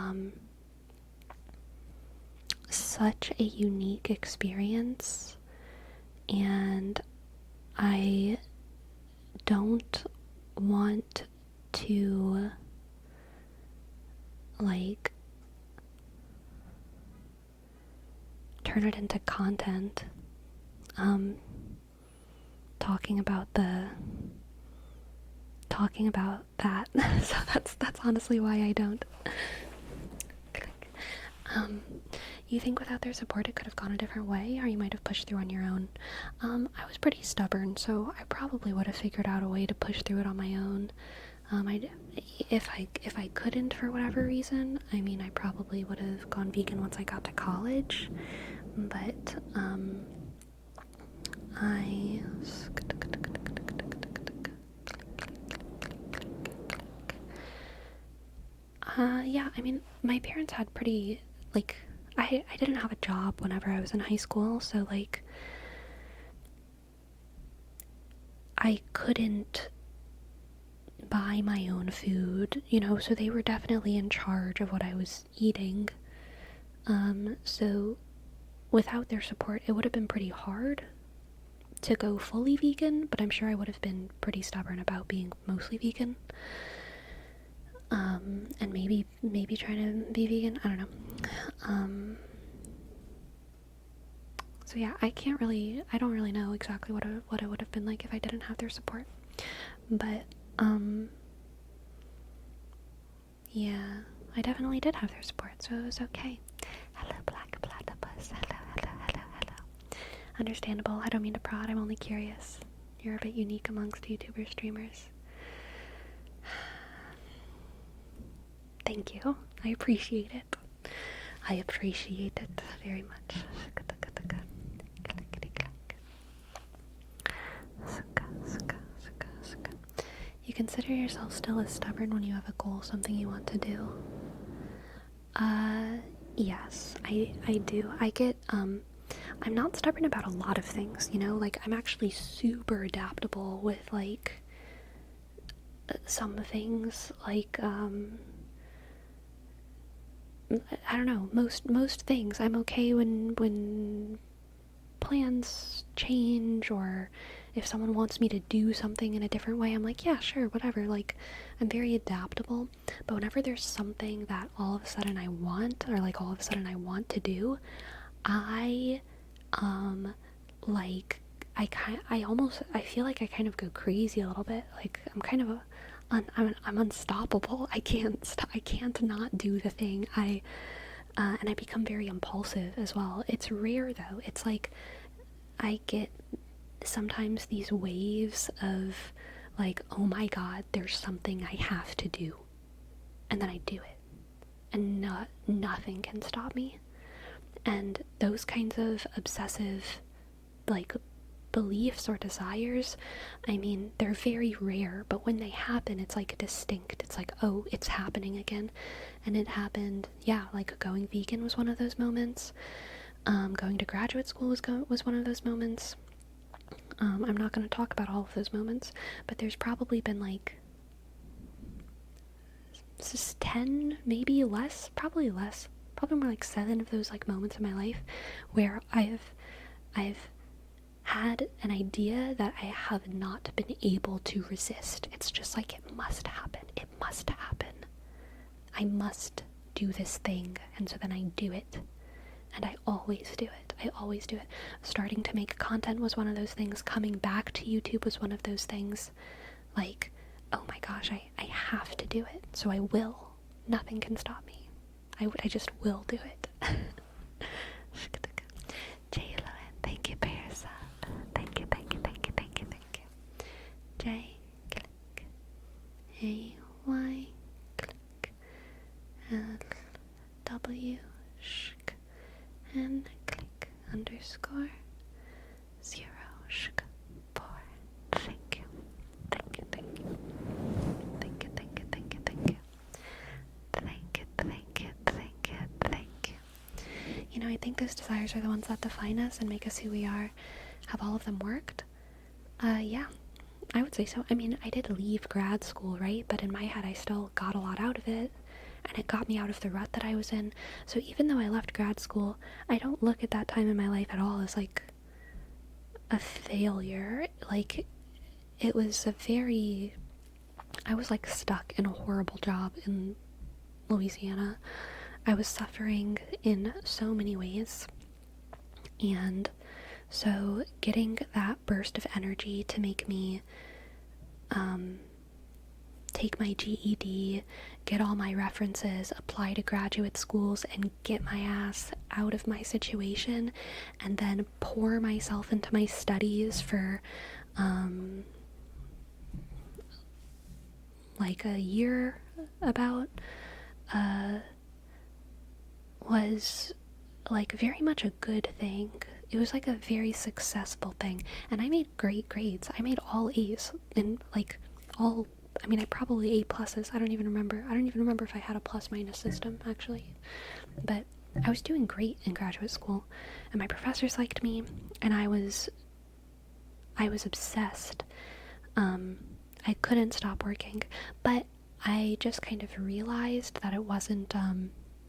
such a unique experience, and I don't want to like turn it into content talking about that. So that's honestly why I don't. You think without their support it could have gone a different way, or you might have pushed through on your own? I was pretty stubborn, so I probably would have figured out a way to push through it on my own. If I couldn't for whatever reason, I mean, I probably would have gone vegan once I got to college, but Yeah, I mean, my parents had pretty, like, I didn't have a job whenever I was in high school, so, like, I couldn't buy my own food, so they were definitely in charge of what I was eating. So without their support, it would have been pretty hard to go fully vegan, but I'm sure I would have been pretty stubborn about being mostly vegan. And maybe trying to be vegan, I don't know. So yeah, I don't really know exactly what it would have been like if I didn't have their support. But, yeah, I definitely did have their support, so it was okay. Hello, Black Platypus. Hello. Understandable. I don't mean to prod, I'm only curious. You're a bit unique amongst YouTuber streamers. Thank you. I appreciate it. I appreciate it very much. You consider yourself still as stubborn when you have a goal, something you want to do? Yes, I do. I'm not stubborn about a lot of things, like, I'm actually super adaptable with, like, some things, like, I don't know, most things. I'm okay when plans change, or if someone wants me to do something in a different way, I'm like, yeah, sure, whatever. Like, I'm very adaptable. But whenever there's something that all of a sudden I want, or like all of a sudden I want to do, I like, I feel like I kind of go crazy a little bit. Like, I'm kind of I'm unstoppable. I can't not do the thing. And I become very impulsive as well. It's rare though. It's like I get sometimes these waves of, like, oh my god, there's something I have to do, and then I do it, and nothing can stop me. And those kinds of obsessive, like, beliefs or desires, I mean, they're very rare, but when they happen, it's like distinct. It's like, oh, it's happening again. And it happened, yeah, like going vegan was one of those moments. Going to graduate school was one of those moments. I'm not going to talk about all of those moments, but there's probably been like 10, maybe less, probably more like 7 of those, like, moments in my life where I've had an idea that I have not been able to resist. It's just like, it must happen. It must happen. I must do this thing. And so then I do it. And I always do it. Starting to make content was one of those things. Coming back to YouTube was one of those things. Like, oh my gosh, I have to do it. So I will. Nothing can stop me. I just will do it. J-Lo, thank you for your sub. Thank you. J, click. A, Y, click. L, W, shk. N, click. Underscore 0, shk. 4. Thank you. I think those desires are the ones that define us and make us who we are. Have all of them worked? Yeah, I would say so. I mean, I did leave grad school, right? But in my head, I still got a lot out of it, and it got me out of the rut that I was in. So even though I left grad school, I don't look at that time in my life at all as, like, a failure. Like, it was I was, like, stuck in a horrible job in Louisiana. I was suffering in so many ways, and so getting that burst of energy to make me take my GED, get all my references, apply to graduate schools, and get my ass out of my situation, and then pour myself into my studies for like a year about, was like very much a good thing. It was like a very successful thing, and I made great grades. I made all A's and like all. I mean, I probably A pluses. I don't even remember. I don't even remember if I had a plus minus system actually, but I was doing great in graduate school, and my professors liked me, and I was obsessed. I couldn't stop working, but I just kind of realized that it wasn't.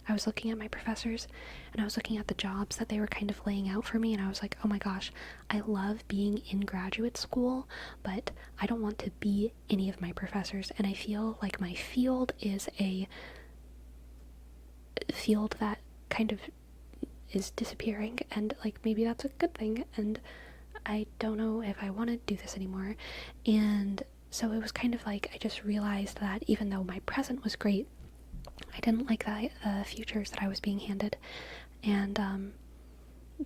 I was looking at my professors and I was looking at the jobs that they were kind of laying out for me, and I was like, oh my gosh, I love being in graduate school, but I don't want to be any of my professors. And I feel like my field is a field that kind of is disappearing, and like maybe that's a good thing, and I don't know if I want to do this anymore. And so it was kind of like I just realized that even though my present was great, I didn't like the futures that I was being handed. And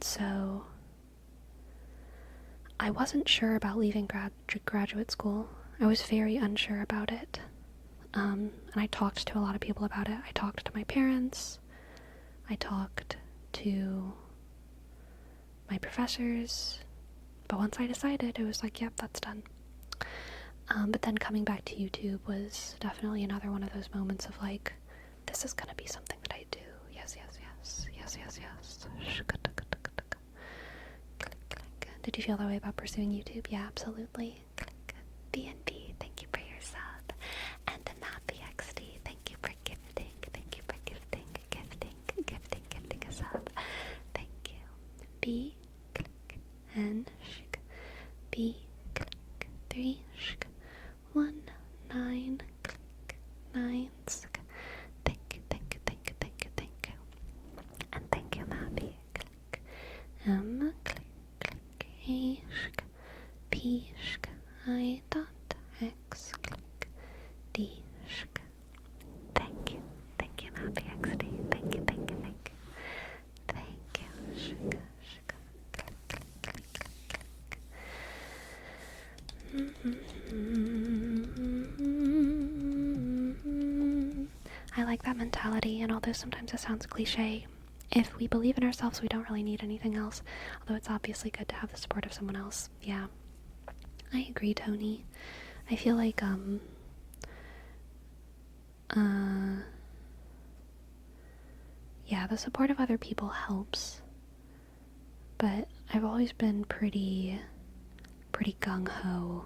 so I wasn't sure about leaving graduate school. I was very unsure about it. And I talked to a lot of people about it. I talked to my parents. I talked to my professors. But once I decided, it was like, yep, that's done. But then coming back to YouTube was definitely another one of those moments of like, this is gonna be something that I do. Yes, yes, yes, yes, yes, yes. Did you feel that way about pursuing YouTube? Yeah, absolutely. BNB, thank you for your sub. And NappyXD, thank you for gifting. Thank you for gifting a sub. Thank you. B, click, and shk. B, click, 3, shk. 1, 9, click, 9, sk. Thank you. And thank you, Nappy. Click. M, click, A, shk. P, shk. I, dot, X, click. D, shk. Thank you, Nappy XD. Thank you. Shk, shk. Click. I like that mentality, and although sometimes it sounds cliche, if we believe in ourselves, we don't really need anything else, although it's obviously good to have the support of someone else. Yeah, I agree, Tony. I feel like, yeah, the support of other people helps, but I've always been pretty gung-ho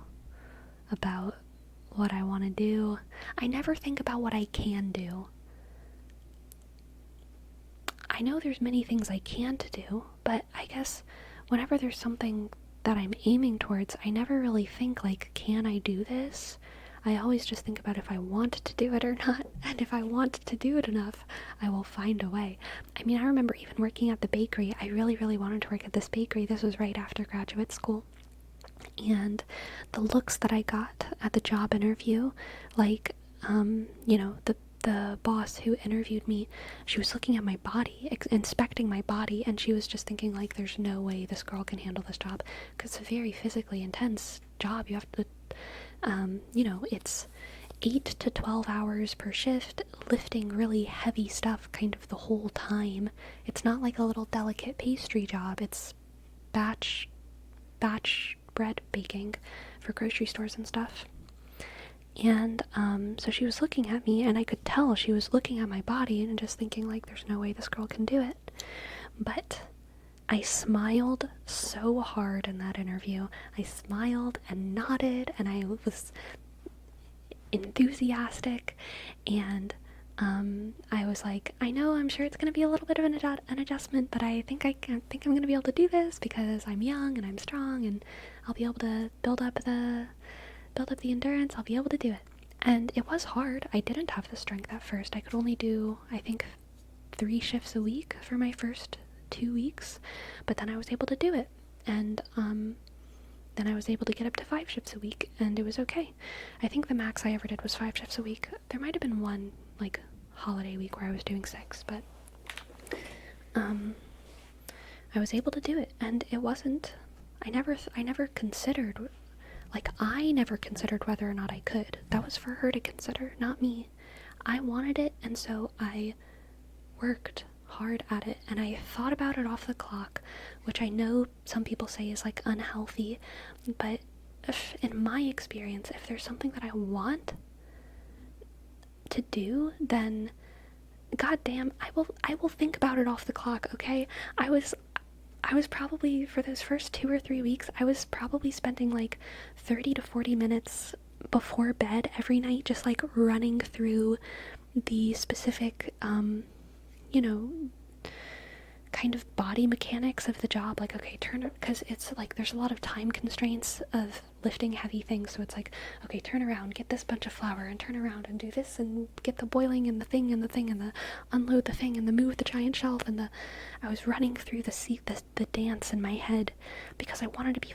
about what I want to do. I never think about what I can do. I know there's many things I can't do, but I guess whenever there's something that I'm aiming towards, I never really think like, can I do this? I always just think about if I want to do it or not, and if I want to do it enough, I will find a way. I mean, I remember even working at the bakery. I really wanted to work at this bakery. This was right after graduate school. And the looks that I got at the job interview, like, the boss who interviewed me, she was looking at my body, inspecting my body, and she was just thinking, like, there's no way this girl can handle this job, because it's a very physically intense job. You have to, it's 8 to 12 hours per shift, lifting really heavy stuff kind of the whole time. It's not like a little delicate pastry job. It's batch bread baking for grocery stores and stuff. And so she was looking at me, and I could tell she was looking at my body and just thinking, like, there's no way this girl can do it. But I smiled so hard in that interview. I smiled and nodded, and I was enthusiastic, and I was like, I know, I'm sure it's going to be a little bit of an adjustment, but I think I'm going to be able to do this because I'm young and I'm strong, and I'll be able to build up the endurance. I'll be able to do it. And it was hard. I didn't have the strength at first. I could only do, I think, 3 shifts a week for my first 2 weeks, but then I was able to do it. And then I was able to get up to 5 shifts a week, and it was okay. I think the max I ever did was 5 shifts a week. There might have been one, like, holiday week where I was doing 6, but I was able to do it, and it wasn't, I never considered, I never considered whether or not I could. That was for her to consider, not me. I wanted it, and so I worked hard at it, and I thought about it off the clock, which I know some people say is like unhealthy, but in my experience, if there's something that I want to do, then goddamn, I will think about it off the clock, okay? I was probably, for those first 2 or 3 weeks, I was probably spending like 30 to 40 minutes before bed every night just like running through the specific kind of body mechanics of the job. Like, okay, because it's like there's a lot of time constraints of lifting heavy things, so it's like, okay, turn around, get this bunch of flour, and turn around and do this, and get the boiling and the thing and the thing and the unload the thing and the move the giant shelf, and I was running through the dance in my head because I wanted to be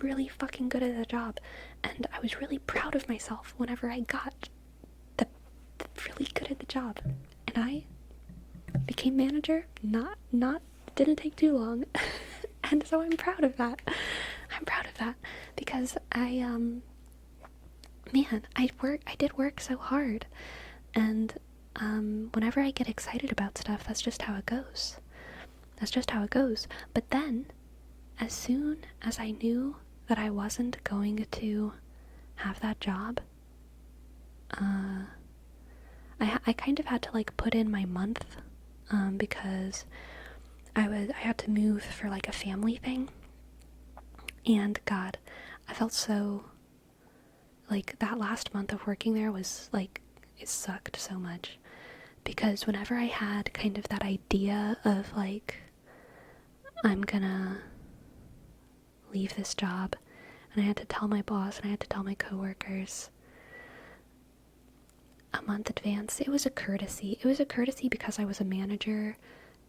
really fucking good at the job, and I was really proud of myself whenever I got the really good at the job, and I became manager. Didn't take too long. And so I'm proud of that. Because I did work so hard, and whenever I get excited about stuff, that's just how it goes. But then, as soon as I knew that I wasn't going to have that job, I kind of had to like put in my month, because I had to move for like a family thing, and God, I felt so like that last month of working there was like, it sucked so much, because whenever I had kind of that idea of like, I'm gonna leave this job, and I had to tell my boss and I had to tell my coworkers a month advance. It was a courtesy because I was a manager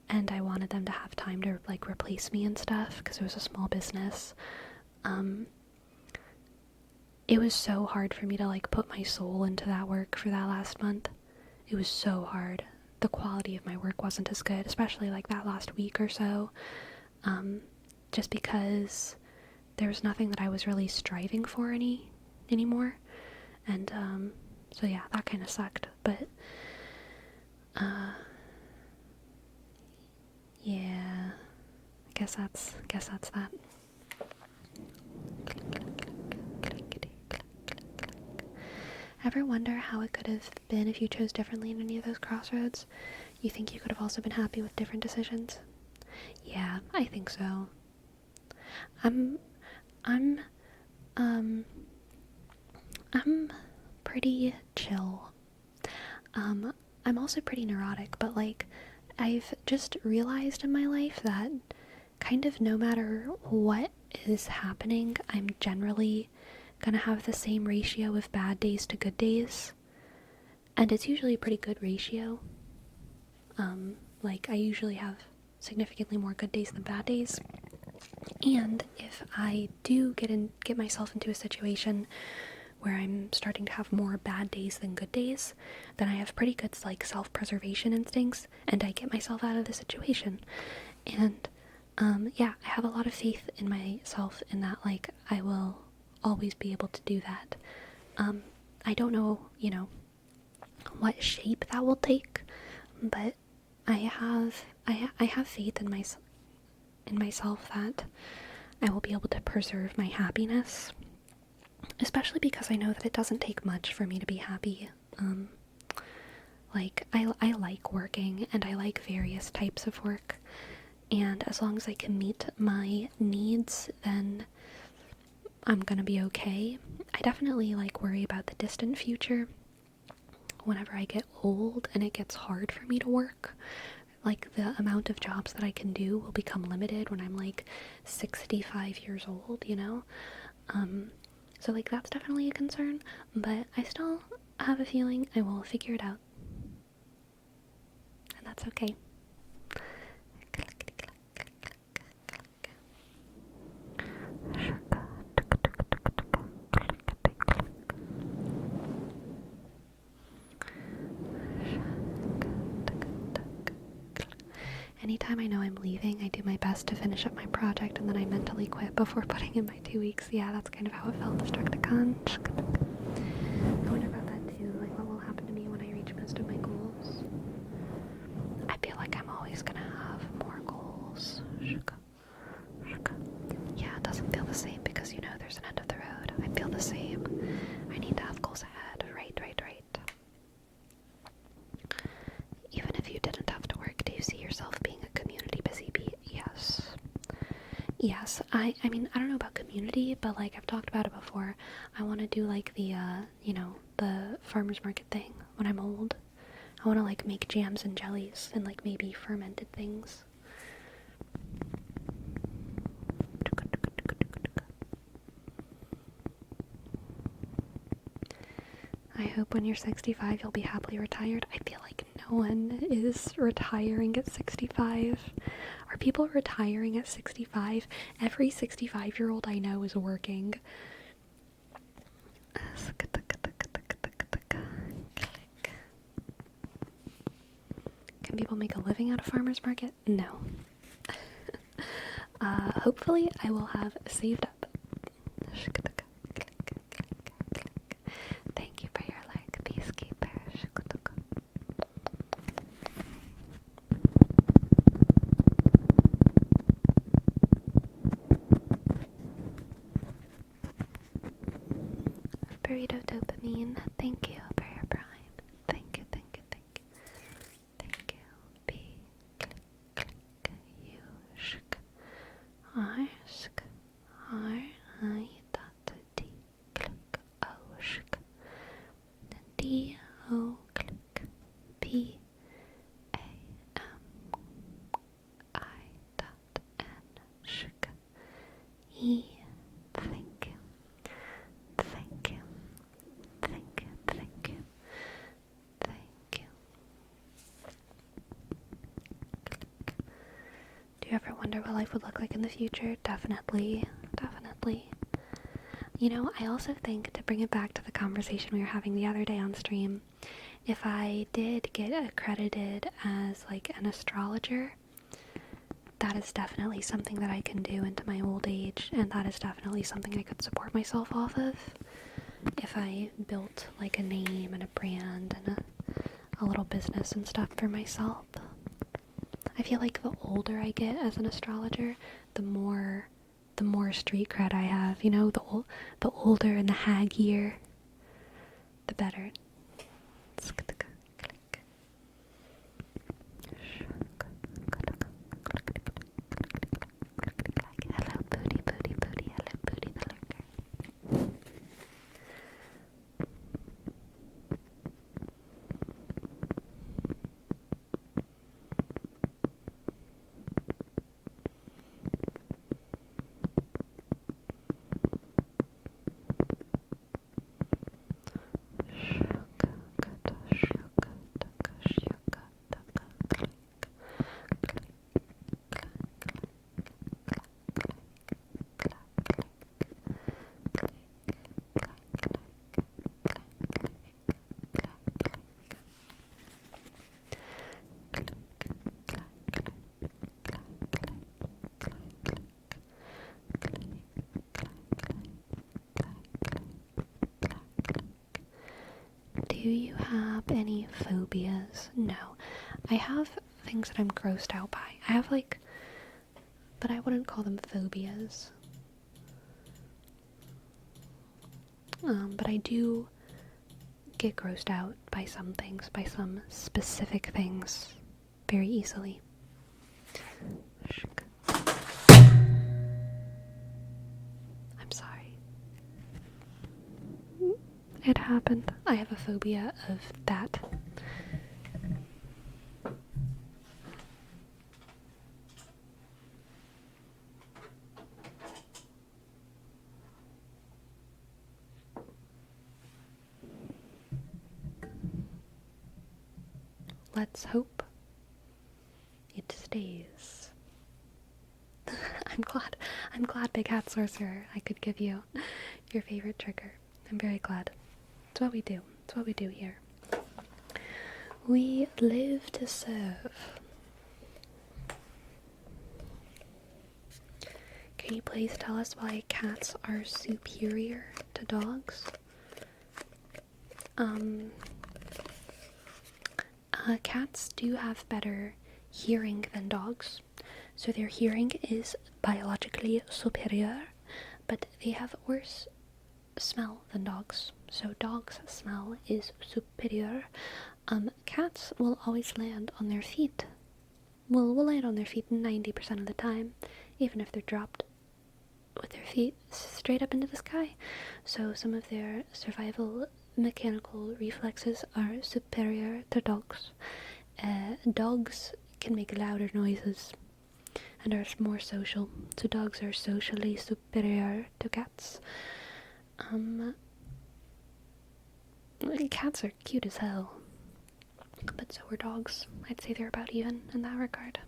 and I wanted them to have time to like replace me and stuff, because it was a small business. It was so hard for me to like put my soul into that work for that last month. It was so hard. The quality of my work wasn't as good, especially like that last week or so, just because there was nothing that I was really striving for anymore, and so yeah, that kind of sucked, but yeah, I guess that's that. Ever wonder how it could have been if you chose differently in any of those crossroads? You think you could have also been happy with different decisions? Yeah, I think so. I'm pretty chill. I'm also pretty neurotic, but like, I've just realized in my life that kind of no matter what is happening, I'm generally gonna have the same ratio of bad days to good days, and it's usually a pretty good ratio. Like, I usually have significantly more good days than bad days, and if I do get myself into a situation where I'm starting to have more bad days than good days, then I have pretty good like self-preservation instincts, and I get myself out of the situation. And yeah, I have a lot of faith in myself in that, like, I will always be able to do that. I don't know, what shape that will take, but I have faith in myself that I will be able to preserve my happiness, especially because I know that it doesn't take much for me to be happy. Like, I like working, and I like various types of work, and as long as I can meet my needs, then I'm gonna be okay. I definitely like worry about the distant future. Whenever I get old and it gets hard for me to work, like, the amount of jobs that I can do will become limited when I'm like 65 years old, so like, that's definitely a concern, but I still have a feeling I will figure it out, and that's okay. Anytime I know I'm leaving, I do my best to finish up my project, and then I mentally quit before putting in my 2 weeks. Yeah, that's kind of how it felt, Destructicon. I wonder about that too, like, what will happen to me when I reach most of my goals. I feel like I'm always Yes, I mean, I don't know about community, but like I've talked about it before. I want to do like the the farmers market thing when I'm old. I want to like make jams and jellies and like maybe fermented things. I hope when you're 65 you'll be happily retired. I feel like no one is retiring at 65. Are people retiring at 65? Every 65-year-old I know is working. Can people make a living out of farmers market? No. Hopefully I will have saved up. Thank you for your like, peacekeeper. Burrito dopamine. Thank you for your prime. Thank you, thank you, thank you. Thank you. B click click U shk R sk R I dot D click O shk D O click P A M I dot N shk E. Thank you. Thank you. Thank you. Thank you. Thank you. Do you ever wonder what life would look like in the future? Definitely. Definitely. You know, I also think, to bring it back to the conversation we were having the other day on stream, if I did get accredited as like an astrologer, that is definitely something that I can do into my old age, and that is definitely something I could support myself off of if I built like a name and a brand and a little business and stuff for myself. I feel like the older I get as an astrologer, the more street cred I have, you know, the older and the haggier, the better. Hello, Booty, Booty, Booty, hello, Booty the Lurker. Do you have any phobias? No. I have things that I'm grossed out by. I have like, but I wouldn't call them phobias. But I do get grossed out by some things, by some specific things, very easily. I'm sorry. It happened. I have a phobia of that. Let's hope it stays. I'm glad, Big Hat Sorcerer, I could give you your favorite trigger. I'm very glad. It's what we do. It's what we do here. We live to serve. Can you please tell us why cats are superior to dogs? Cats do have better hearing than dogs, so their hearing is biologically superior, but they have worse smell than dogs, so dogs' smell is superior. Cats will always land on their feet. Will land on their feet 90% of the time, even if they're dropped with their feet straight up into the sky. So some of their survival mechanical reflexes are superior to dogs. Dogs can make louder noises and are more social, so dogs are socially superior to cats. Cats are cute as hell, but so are dogs. I'd say they're about even in that regard.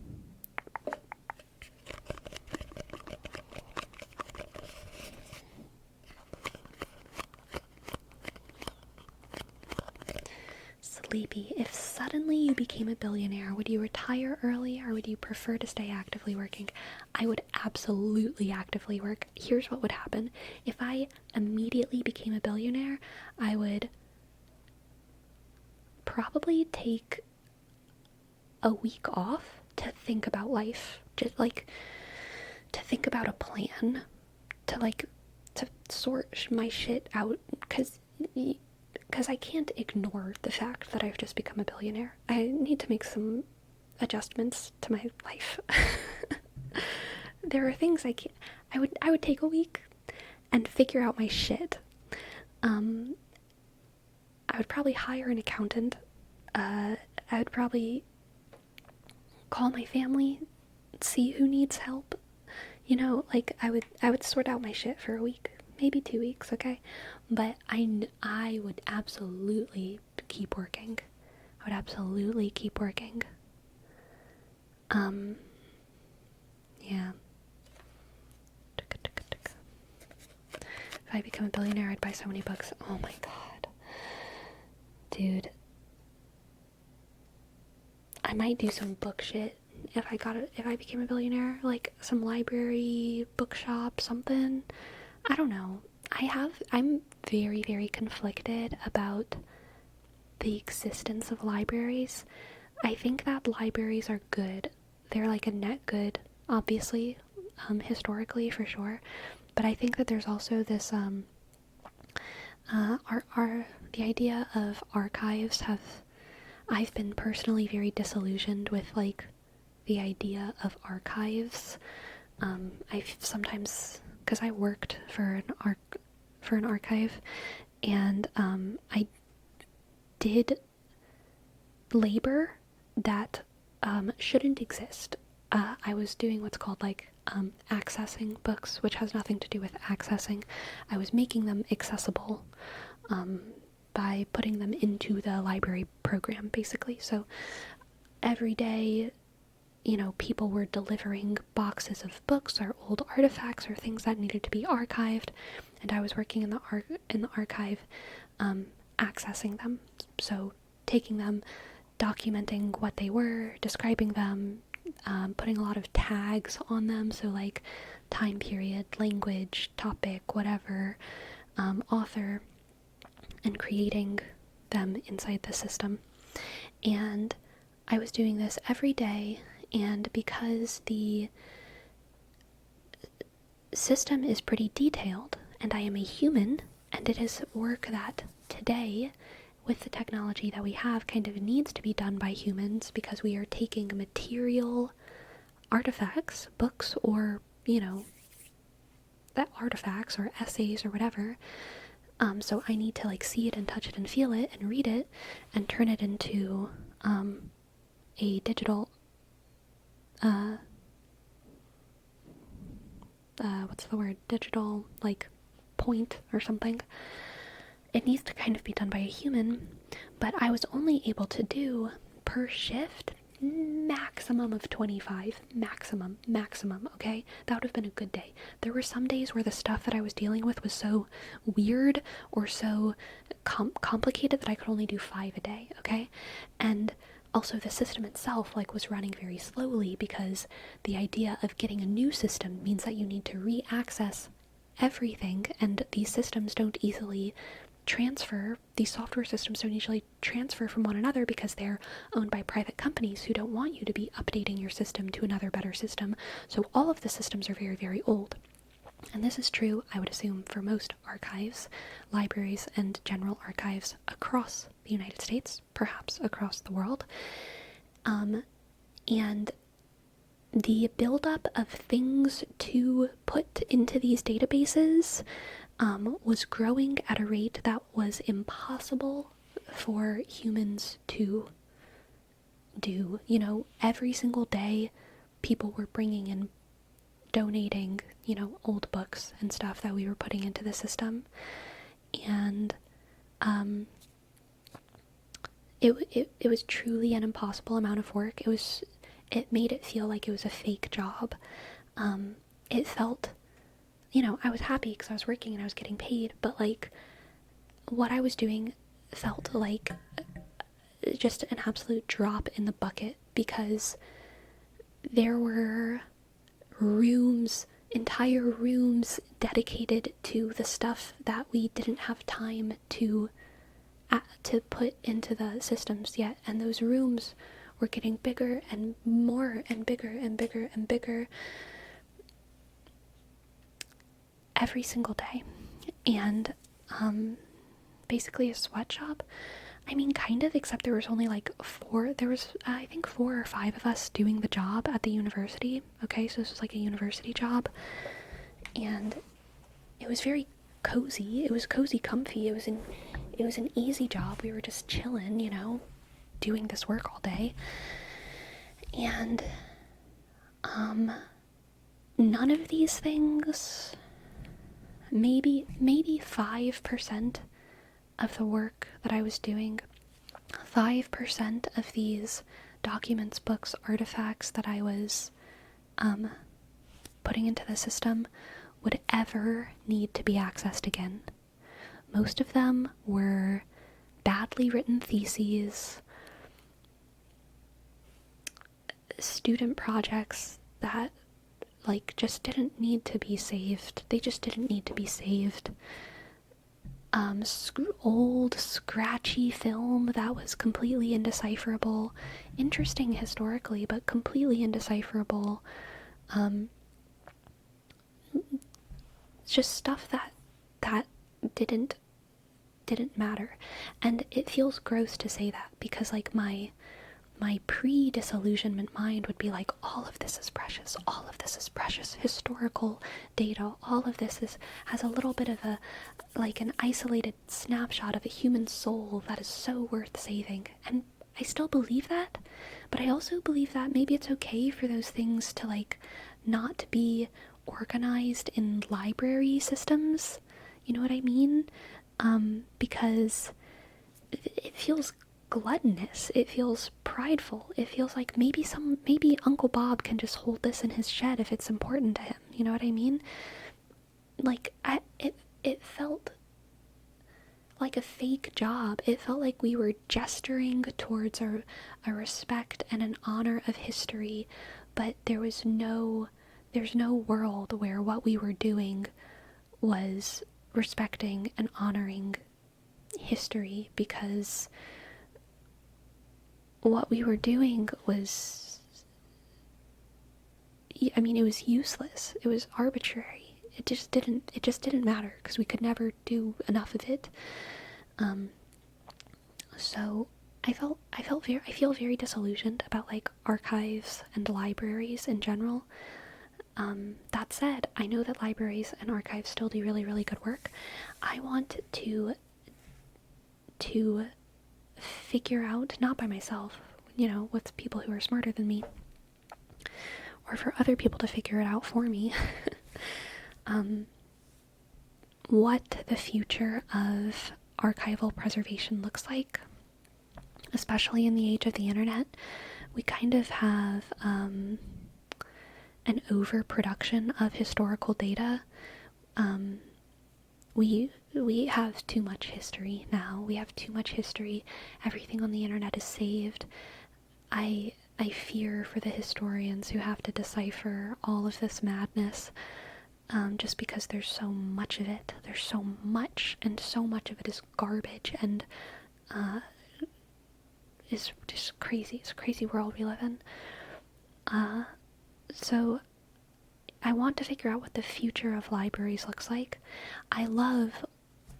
Sleepy. If suddenly you became a billionaire, would you retire early or would you prefer to stay actively working? I would absolutely actively work. Here's what would happen. If I immediately became a billionaire, I would probably take a week off to think about life. Just like to think about a plan. To sort my shit out. Because I can't ignore the fact that I've just become a billionaire. I need to make some adjustments to my life. There are things I can't. I would take a week and figure out my shit. I would probably hire an accountant. I would probably call my family, see who needs help. You know, like I would sort out my shit for a week, maybe 2 weeks, okay? But I would absolutely keep working. I would absolutely keep working. Yeah. If I become a billionaire, I'd buy so many books. Oh my god. Dude. I might do some book shit if I became a billionaire, like some library, bookshop, something. I don't know. I'm very, very conflicted about the existence of libraries. I think that libraries are good. They're like a net good, obviously, historically for sure. But I think that there's also this, the idea of archives I've been personally very disillusioned with, like, the idea of archives. I've sometimes, because I worked for an archive, and I did labor that shouldn't exist. I was doing what's called like accessing books, which has nothing to do with accessing. I was making them accessible by putting them into the library program, basically. So every day, you know, people were delivering boxes of books or old artifacts or things that needed to be archived, and I was working in the archive, accessing them. So taking them, documenting what they were, describing them, putting a lot of tags on them, so like time period, language, topic, whatever, author, and creating them inside the system. And I was doing this every day, and because the system is pretty detailed, and I am a human, and it is work that today, with the technology that we have, kind of needs to be done by humans, because we are taking material artifacts, books, or, you know, that artifacts or essays or whatever. So I need to like see it and touch it and feel it and read it and turn it into a digital what's the word? Digital, like, point or something. It needs to kind of be done by a human, but I was only able to do per shift maximum of 25. Maximum, okay? That would have been a good day. There were some days where the stuff that I was dealing with was so weird or so complicated that I could only do 5 a day, okay? And also the system itself, like, was running very slowly, because the idea of getting a new system means that you need to re-access everything, and these systems don't easily transfer, these software systems don't usually transfer from one another, because they're owned by private companies who don't want you to be updating your system to another better system. So all of the systems are very, very old. And this is true, I would assume, for most archives, libraries, and general archives across the United States, perhaps across the world. And the buildup of things to put into these databases was growing at a rate that was impossible for humans to do. You know, every single day people were bringing in, donating, you know, old books and stuff that we were putting into the system. And it was truly an impossible amount of work. It made it feel like it was a fake job. It felt, you know, I was happy because I was working and I was getting paid, but like what I was doing felt like just an absolute drop in the bucket, because there were rooms, entire rooms dedicated to the stuff that we didn't have time to put into the systems yet, and those rooms were getting bigger and more and bigger and bigger and bigger every single day. And basically a sweatshop. I mean, kind of, except there was only like I think 4 or 5 of us doing the job at the university. Okay, so this was like a university job, and it was very cozy. It was cozy, comfy. It was an easy job. We were just chilling, you know, doing this work all day. And none of these things, maybe 5% of the work that I was doing, 5% of these documents, books, artifacts that I was putting into the system would ever need to be accessed again. Most of them were badly written theses, student projects that like just didn't need to be saved. They just didn't need to be saved. Old scratchy film that was completely indecipherable, interesting historically but completely indecipherable. Just stuff that didn't matter. And it feels gross to say that, because like my pre-disillusionment mind would be like, all of this is precious, all of this is precious historical data, all of this has a little bit of an isolated snapshot of a human soul that is so worth saving. And I still believe that, but I also believe that maybe it's okay for those things to like not be organized in library systems. You know what I mean? Because it feels gluttonous, it feels prideful, it feels like maybe Uncle Bob can just hold this in his shed if it's important to him. You know what I mean? Like it felt like a fake job. It felt like we were gesturing towards a respect and an honor of history, but there's no world where what we were doing was respecting and honoring history, because what we were doing was, I mean, it was useless. It was arbitrary. It just didn't matter, because we could never do enough of it. So I feel very disillusioned about like archives and libraries in general. That said, I know that libraries and archives still do really, really good work. I want to figure out, not by myself, you know, with people who are smarter than me, or for other people to figure it out for me, what the future of archival preservation looks like, especially in the age of the internet. We kind of have an overproduction of historical data. We have too much history now. We have too much history. Everything on the internet is saved. I fear for the historians who have to decipher all of this madness, just because there's so much of it. There's so much, and so much of it is garbage, and is just crazy. It's a crazy world we live in. So I want to figure out what the future of libraries looks like. I love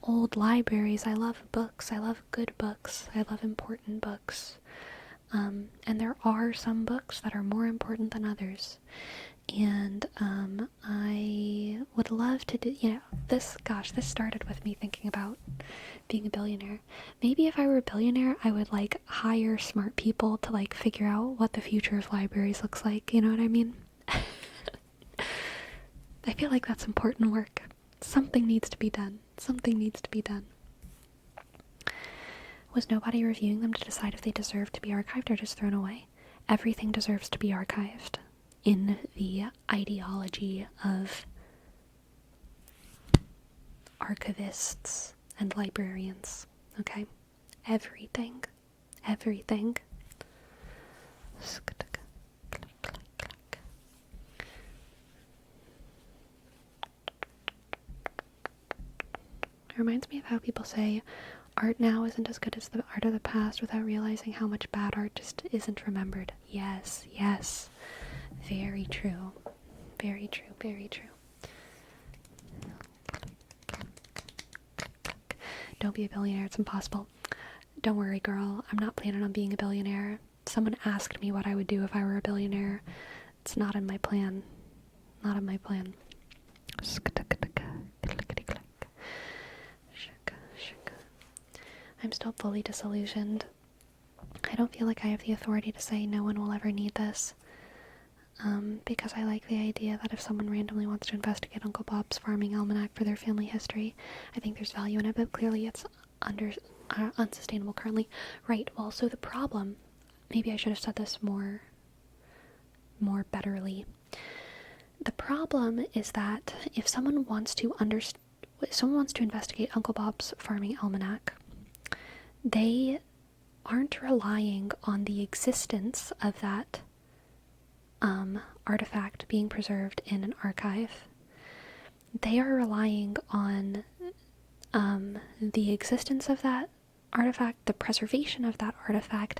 old libraries. I love books. I love good books. I love important books. And there are some books that are more important than others. And I would love to do, this started with me thinking about being a billionaire. Maybe if I were a billionaire, I would like hire smart people to like figure out what the future of libraries looks like, you know what I mean? I feel like that's important work. Something needs to be done. Something needs to be done. Was nobody reviewing them to decide if they deserve to be archived or just thrown away? Everything deserves to be archived in the ideology of archivists and librarians, okay? Everything. Everything. It reminds me of how people say art now isn't as good as the art of the past without realizing how much bad art just isn't remembered. Yes, yes. Very true. Very true, very true. Don't be a billionaire, it's impossible. Don't worry, girl. I'm not planning on being a billionaire. Someone asked me what I would do if I were a billionaire. It's not in my plan. Not in my plan. I'm still fully disillusioned. I don't feel like I have the authority to say no one will ever need this. Because I like the idea that if someone randomly wants to investigate Uncle Bob's farming almanac for their family history, I think there's value in it, but clearly it's unsustainable currently. Right, well, so the problem, maybe I should have said this more betterly. The problem is that if someone wants to investigate Uncle Bob's farming almanac, they aren't relying on the existence of that artifact being preserved in an archive. They are relying on the existence of that artifact, the preservation of that artifact,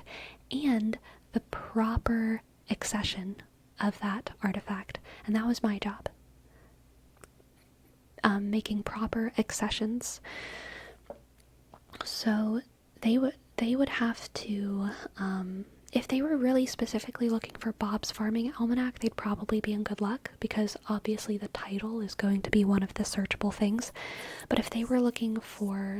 and the proper accession of that artifact. And that was my job. Making proper accessions. So they would have to, if they were really specifically looking for Bob's Farming Almanac, they'd probably be in good luck, because obviously the title is going to be one of the searchable things. But if they were looking for,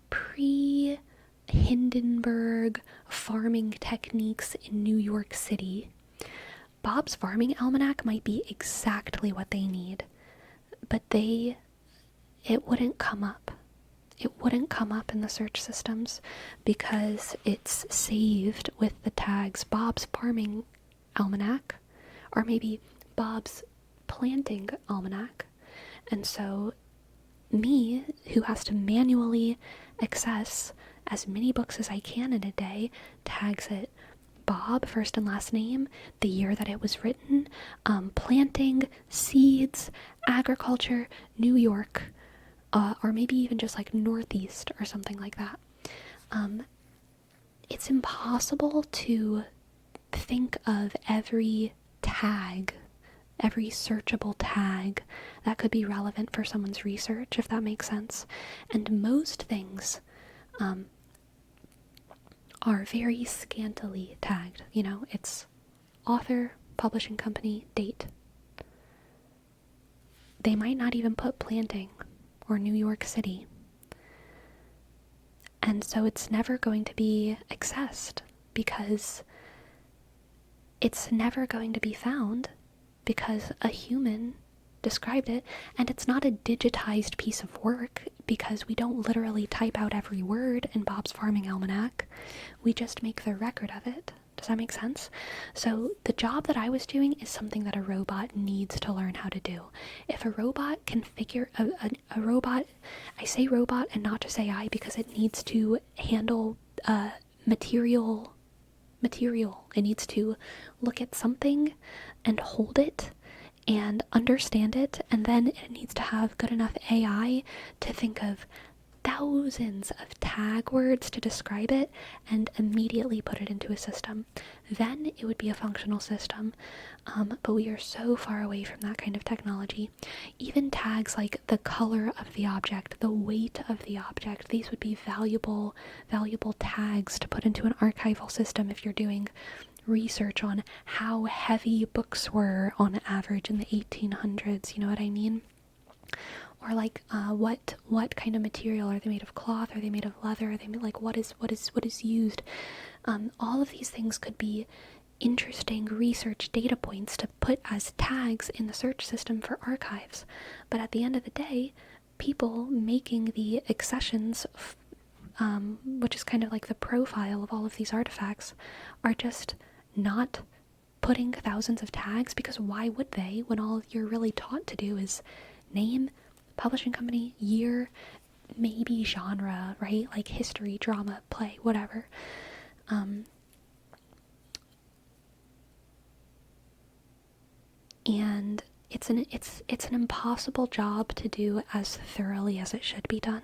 pre-Hindenburg farming techniques in New York City, Bob's Farming Almanac might be exactly what they need. But it wouldn't come up. It wouldn't come up in the search systems because it's saved with the tags Bob's Farming Almanac, or maybe Bob's Planting Almanac. And so me, who has to manually access as many books as I can in a day, tags it Bob, first and last name, the year that it was written, planting, seeds, agriculture, New York, or maybe even just like Northeast or something like that. It's impossible to think of every tag, every searchable tag that could be relevant for someone's research, if that makes sense. And most things are very scantily tagged. It's author, publishing company, date. They might not even put planting or New York City. And so it's never going to be accessed because it's never going to be found because a human described it, and it's not a digitized piece of work because we don't literally type out every word in Bob's Farming Almanac. We just make the record of it. Does that make sense? So the job that I was doing is something that a robot needs to learn how to do. If a robot can figure a robot, I say robot and not just AI because it needs to handle material. It needs to look at something and hold it and understand it, and then it needs to have good enough AI to think of, thousands of tag words to describe it and immediately put it into a system. Then it would be a functional system. But we are so far away from that kind of technology. Even tags like the color of the object, the weight of the object, these would be valuable tags to put into an archival system if you're doing research on how heavy books were on average in the 1800s, you know what I mean? Or like what kind of material, are they made of cloth, are they made of leather, are they made, like what is used? All of these things could be interesting research data points to put as tags in the search system for archives. But at the end of the day, people making the accessions, which is kind of like the profile of all of these artifacts, are just not putting thousands of tags, because why would they, when all you're really taught to do is name, publishing company, year, maybe genre, right? Like history, drama, play, whatever. And it's an impossible job to do as thoroughly as it should be done.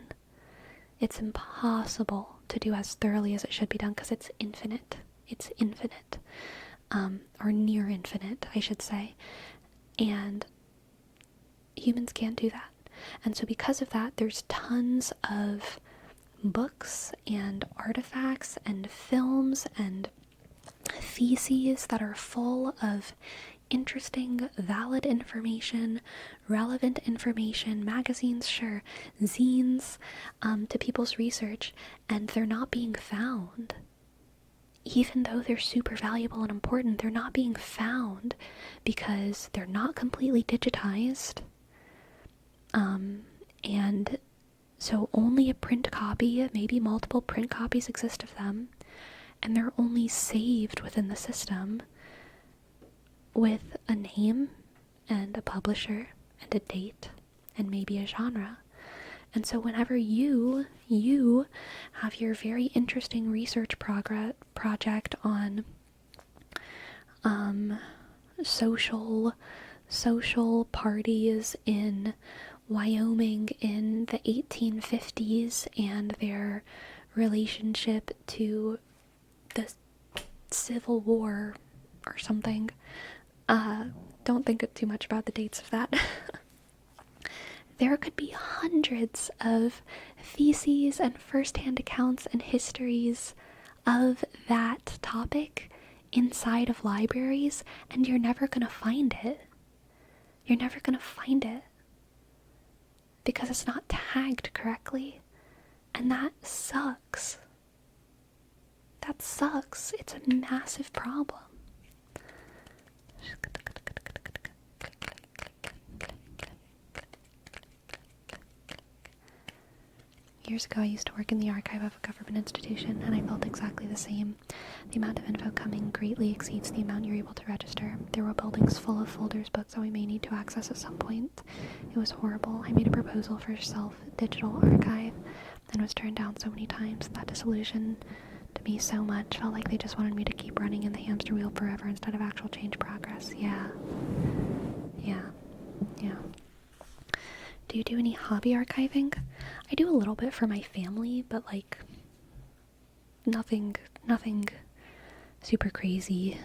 It's impossible to do as thoroughly as it should be done because it's infinite. It's infinite. Or near infinite, I should say. And humans can't do that. And so because of that, there's tons of books and artifacts and films and theses that are full of interesting, valid information, relevant information, magazines, sure, zines, to people's research, and they're not being found. Even though they're super valuable and important, they're not being found because they're not completely digitized. And so only a print copy, maybe multiple print copies exist of them, and they're only saved within the system with a name and a publisher and a date and maybe a genre. And so whenever you have your very interesting research project on social parties in Wyoming in the 1850s and their relationship to the Civil War or something, don't think too much about the dates of that. There could be hundreds of theses and first-hand accounts and histories of that topic inside of libraries, and you're never going to find it. You're never going to find it because it's not tagged correctly, and that sucks. That sucks. It's a massive problem. Years ago, I used to work in the archive of a government institution, and I felt exactly the same. The amount of info coming greatly exceeds the amount you're able to register. There were buildings full of folders, books that we may need to access at some point. It was horrible. I made a proposal for a self-digital archive and was turned down so many times. That disillusioned to me so much. Felt like they just wanted me to keep running in the hamster wheel forever instead of actual change progress. Yeah. Do you do any hobby archiving? I do a little bit for my family, but like nothing super crazy.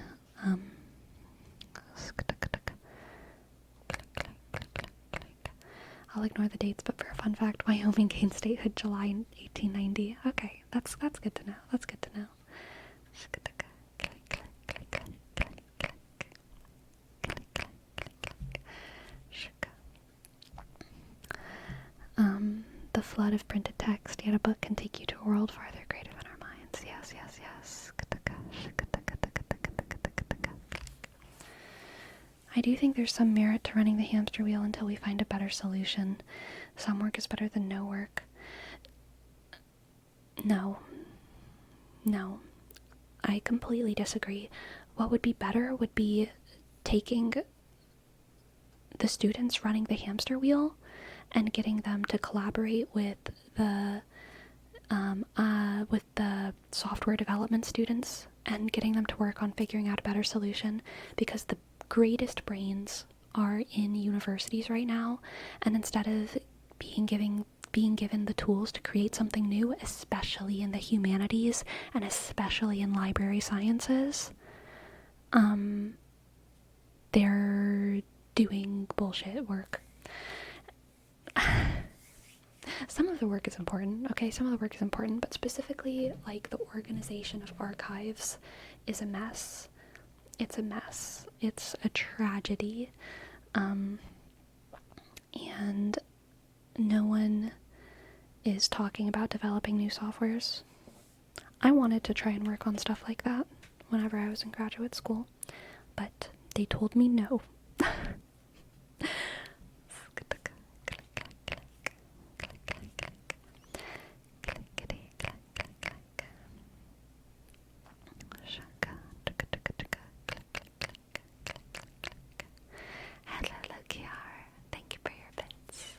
I'll ignore the dates, but for a fun fact, Wyoming gained statehood July 1890. Okay, that's good to know. That's good to know. The flood of printed text, yet a book can take you to a world farther greater than our minds. Yes. I do think there's some merit to running the hamster wheel until we find a better solution. Some work is better than no work. No. I completely disagree. What would be better would be taking the students running the hamster wheel and getting them to collaborate with the software development students and getting them to work on figuring out a better solution, because the greatest brains are in universities right now, and instead of giving being given the tools to create something new, especially in the humanities and especially in library sciences, they're doing bullshit work. Some of the work is important, okay? Some of the work is important, but specifically, like, the organization of archives is a mess. It's a mess. It's a tragedy. And no one is talking about developing new softwares. I wanted to try and work on stuff like that whenever I was in graduate school, but they told me no. Hello, Lokiar. Thank you for your bits.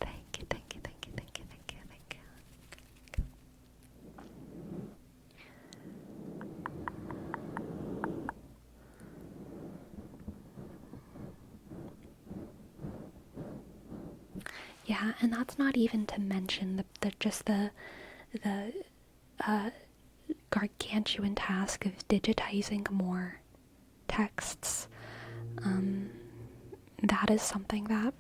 Thank you, thank you, thank you, thank you, thank you, thank you. Yeah, and that's not even to mention the gargantuan task of digitizing more texts. That is something that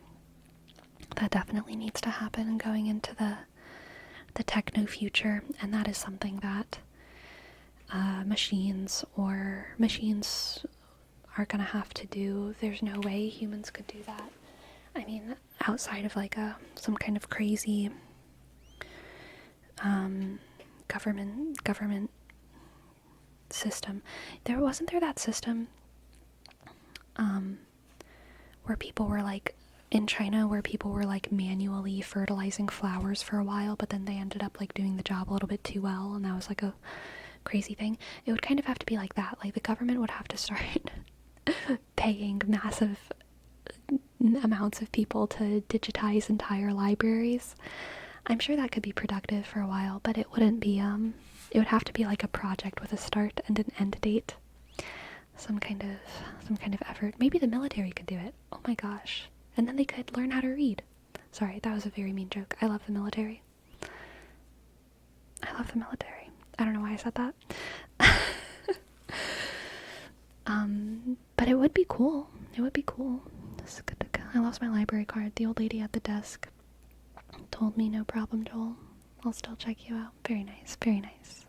definitely needs to happen going into the techno future, and that is something that machines are gonna have to do. There's no way humans could do that. I mean, outside of like some kind of crazy government system. Wasn't there that system where people were like in China where people were like manually fertilizing flowers for a while, but then they ended up like doing the job a little bit too well, and that was like a crazy thing. It would kind of have to be like that. Like the government would have to start paying massive amounts of people to digitize entire libraries. I'm sure that could be productive for a while, but it wouldn't be it would have to be like a project with a start and an end date. Some kind of effort. Maybe the military could do it. Oh my gosh. And then they could learn how to read. Sorry, that was a very mean joke. I love the military. I love the military. I don't know why I said that. But it would be cool. It would be cool. I lost my library card. The old lady at the desk told me no problem, Joel. I'll still check you out. Very nice, very nice.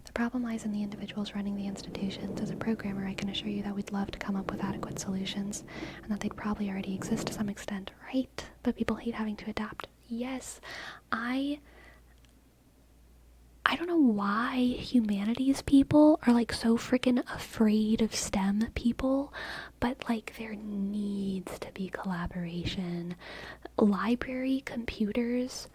The problem lies in the individuals running the institutions. As a programmer, I can assure you that we'd love to come up with adequate solutions, and that they'd probably already exist to some extent, right? But people hate having to adapt. Yes, I don't know why humanities people are like so freaking afraid of STEM people, but like there needs to be collaboration. Library computers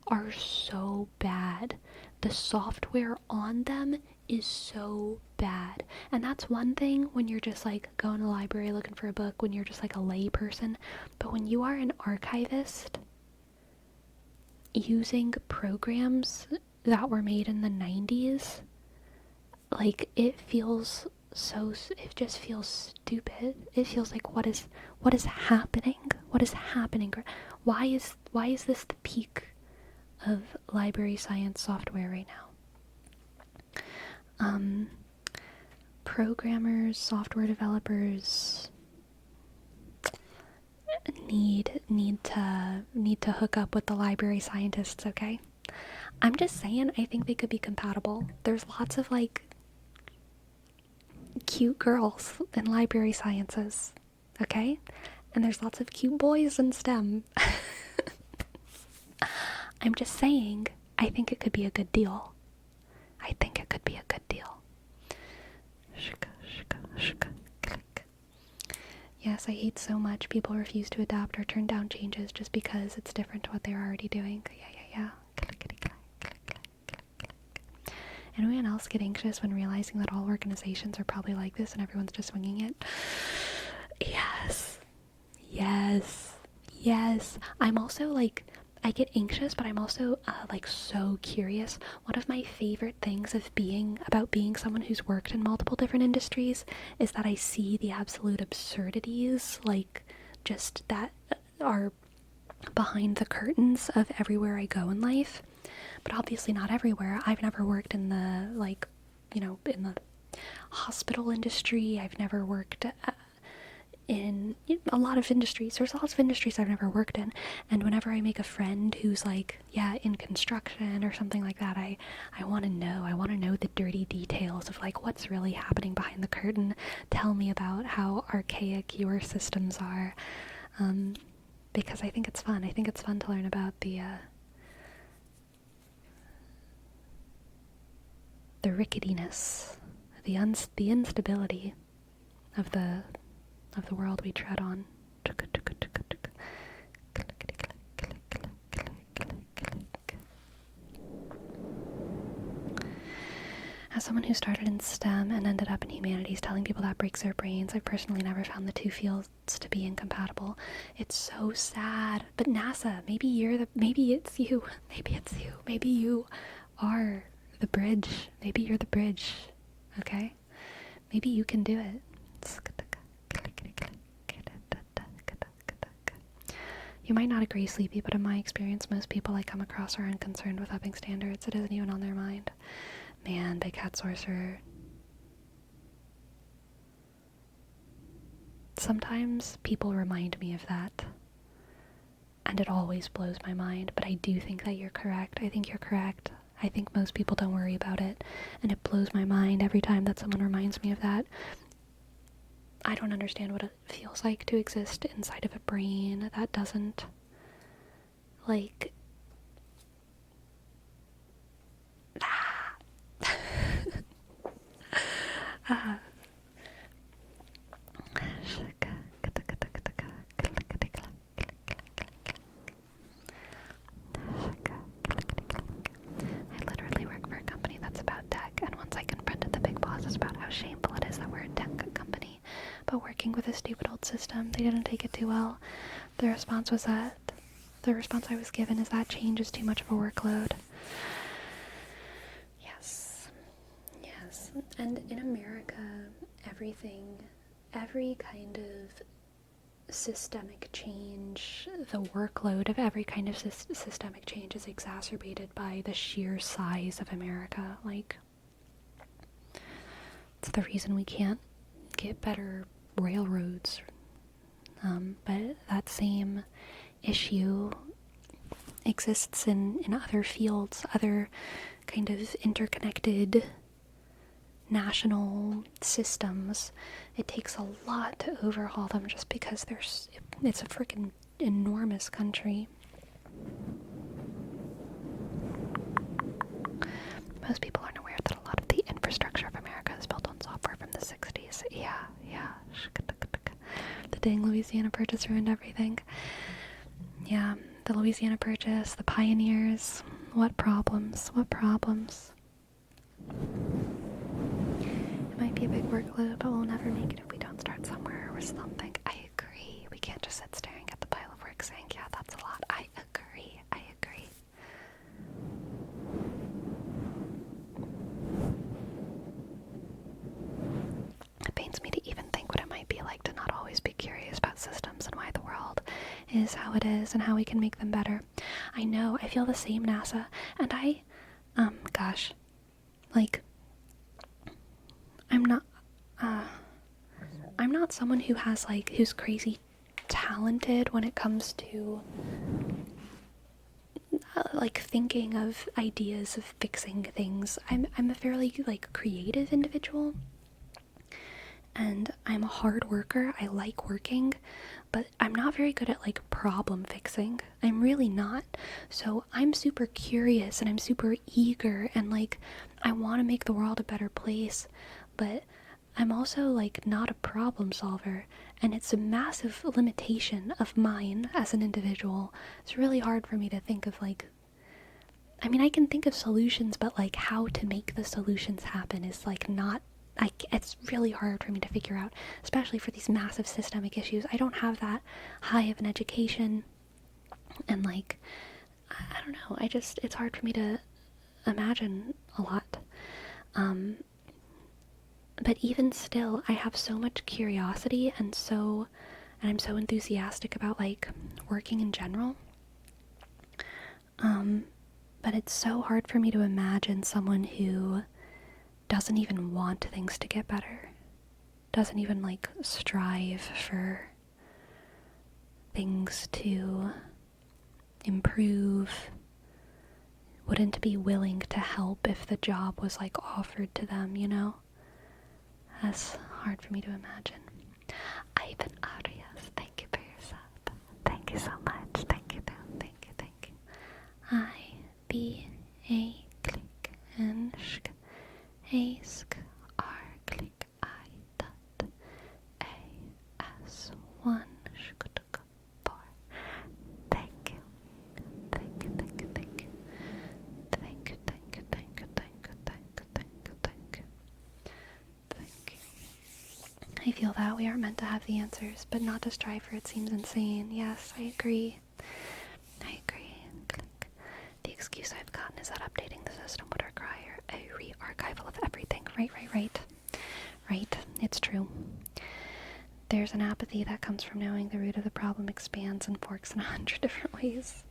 are so bad. The software on them is so bad. And that's one thing when you're just like going to the library looking for a book, when you're just like a lay person. But when you are an archivist using programs that were made in the 90s, like it just feels stupid. It feels like what is happening? What is happening? Why is this the peak of library science software right now? Programmers, software developers need to hook up with the library scientists, okay? I'm just saying, I think they could be compatible. There's lots of like cute girls in library sciences, okay? And there's lots of cute boys in STEM. I'm just saying, I think it could be a good deal. I think it could be a good deal. Yes, I hate so much people refuse to adapt or turn down changes just because it's different to what they're already doing. Yeah. Anyone else get anxious when realizing that all organizations are probably like this and everyone's just winging it? Yes. I'm also like, I get anxious, but I'm also like so curious. One of my favorite things about being someone who's worked in multiple different industries is that I see the absolute absurdities, like just that are behind the curtains of everywhere I go in life. But obviously not everywhere. I've never worked in the in the hospital industry. I've never worked in a lot of industries. There's lots of industries I've never worked in, and whenever I make a friend who's like, yeah, in construction or something like that, I want to know the dirty details of like what's really happening behind the curtain. Tell me about how archaic your systems are, because I think it's fun. I think it's fun to learn about the ricketiness, the instability of the world we tread on. As someone who started in STEM and ended up in humanities, telling people that breaks their brains, I've personally never found the two fields to be incompatible. It's so sad. But NASA, maybe it's you. Maybe you are the bridge. Maybe you're the bridge. Okay? Maybe you can do it. You might not agree, Sleepy, but in my experience, most people I come across are unconcerned with upping standards. It isn't even on their mind. Man, Big Cat Sorcerer. Sometimes people remind me of that, and it always blows my mind, but I do think that you're correct. I think you're correct. I think most people don't worry about it, and it blows my mind every time that someone reminds me of that. I don't understand what it feels like to exist inside of a brain that doesn't, like, I literally work for a company that's about tech, and once I confronted the big bosses about how shameful it is that we're a tech company, but working with a stupid old system, they didn't take it too well. The response I was given is that change is too much of a workload. Yes. And in America, every kind of systemic change, the workload of every kind of systemic change is exacerbated by the sheer size of America. Like, it's the reason we can't get better railroads. But that same issue exists in other fields, other kind of interconnected national systems. It takes a lot to overhaul them just because it's a freaking enormous country. Most people aren't aware that a lot of the infrastructure of America is built on software from the 60s. Yeah. The dang Louisiana Purchase ruined everything. Yeah, the Louisiana Purchase, the pioneers. What problems. It might be a big workload, but we'll never make it if we don't start somewhere or with something. I agree. We can't just sit staring at the pile of work saying, yeah, that's a lot. I agree. It pains me to even think what it might be like to not always be curious about systems and why the world is how it is and how we can make them better. I know, I feel the same, NASA, and I'm not someone who's crazy talented when it comes to thinking of ideas of fixing things. I'm a fairly creative individual, and I'm a hard worker. I like working, but I'm not very good at problem fixing. I'm really not. So I'm super curious and I'm super eager, and I want to make the world a better place, but I'm also not a problem solver, and it's a massive limitation of mine as an individual. It's really hard for me to think of I can think of solutions, but how to make the solutions happen is it's really hard for me to figure out, especially for these massive systemic issues. I don't have that high of an education, and I don't know. It's hard for me to imagine a lot. But even still, I have so much curiosity and I'm so enthusiastic about like working in general. But it's so hard for me to imagine someone who doesn't even want things to get better, doesn't even like strive for things to improve, wouldn't be willing to help if the job was like offered to them, you know? That's hard for me to imagine. Ivan Arias, thank you for your sub. Thank you so much. Thank you, thank you, thank you. I B A click and sk a sk r click I dot a s 1 sk 4. Thank you. Thank you, thank you, thank you. Thank you, thank you, thank you, thank you, thank you, thank you, thank you. Thank you. I feel that we aren't meant to have the answers, but not to strive for it seems insane. Yes, I agree. I agree. Click. The excuse I've gotten is that updating the system would require a re-archival of everything. Right. Right, it's true. There's an apathy that comes from knowing the root of the problem expands and forks in 100 different ways.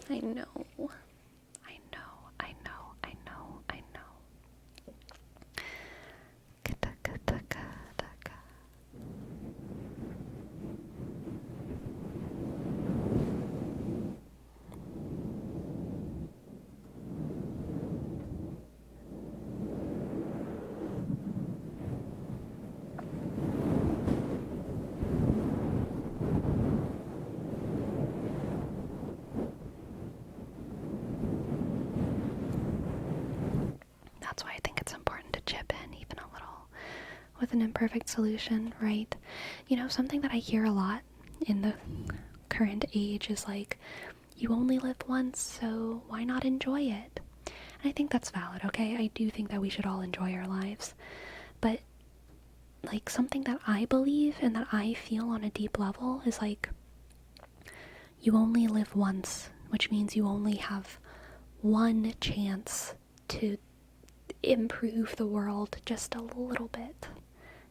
I know. That's why I think it's important to chip in even a little with an imperfect solution, right? You know, something that I hear a lot in the current age is like, you only live once, so why not enjoy it? And I think that's valid, okay? I do think that we should all enjoy our lives. But, like, something that I believe and that I feel on a deep level is like, you only live once, which means you only have one chance to improve the world just a little bit,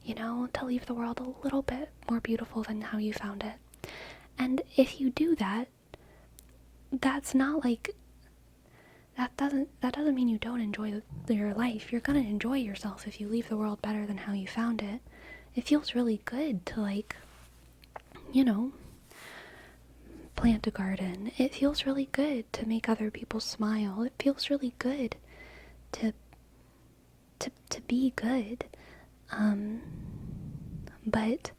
you know, to leave the world a little bit more beautiful than how you found it. And if you do that, that's not like, that doesn't mean you don't enjoy your life. You're gonna enjoy yourself if you leave the world better than how you found it. It feels really good to, like, you know, plant a garden. It feels really good to make other people smile. It feels really good to be good. But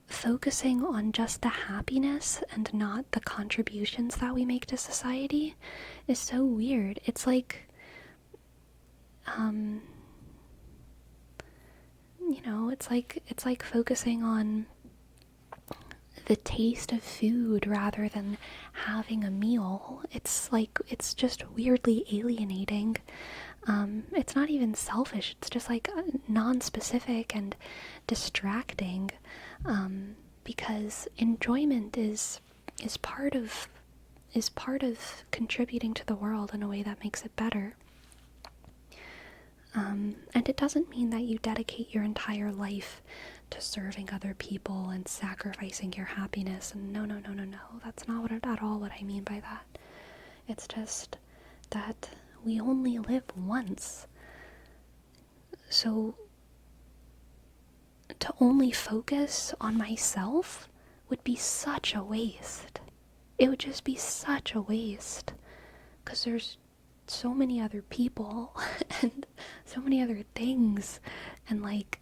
focusing on just the happiness and not the contributions that we make to society is so weird. It's like, you know, it's like focusing on the taste of food rather than having a meal. It's like, it's just weirdly alienating. It's not even selfish, it's just like non-specific and distracting, because enjoyment is part of contributing to the world in a way that makes it better. And it doesn't mean that you dedicate your entire life to serving other people and sacrificing your happiness. And no, that's not at all what I mean by that. It's just that we only live once. So to only focus on myself would be such a waste. It would just be such a waste. Because there's so many other people and so many other things. And like,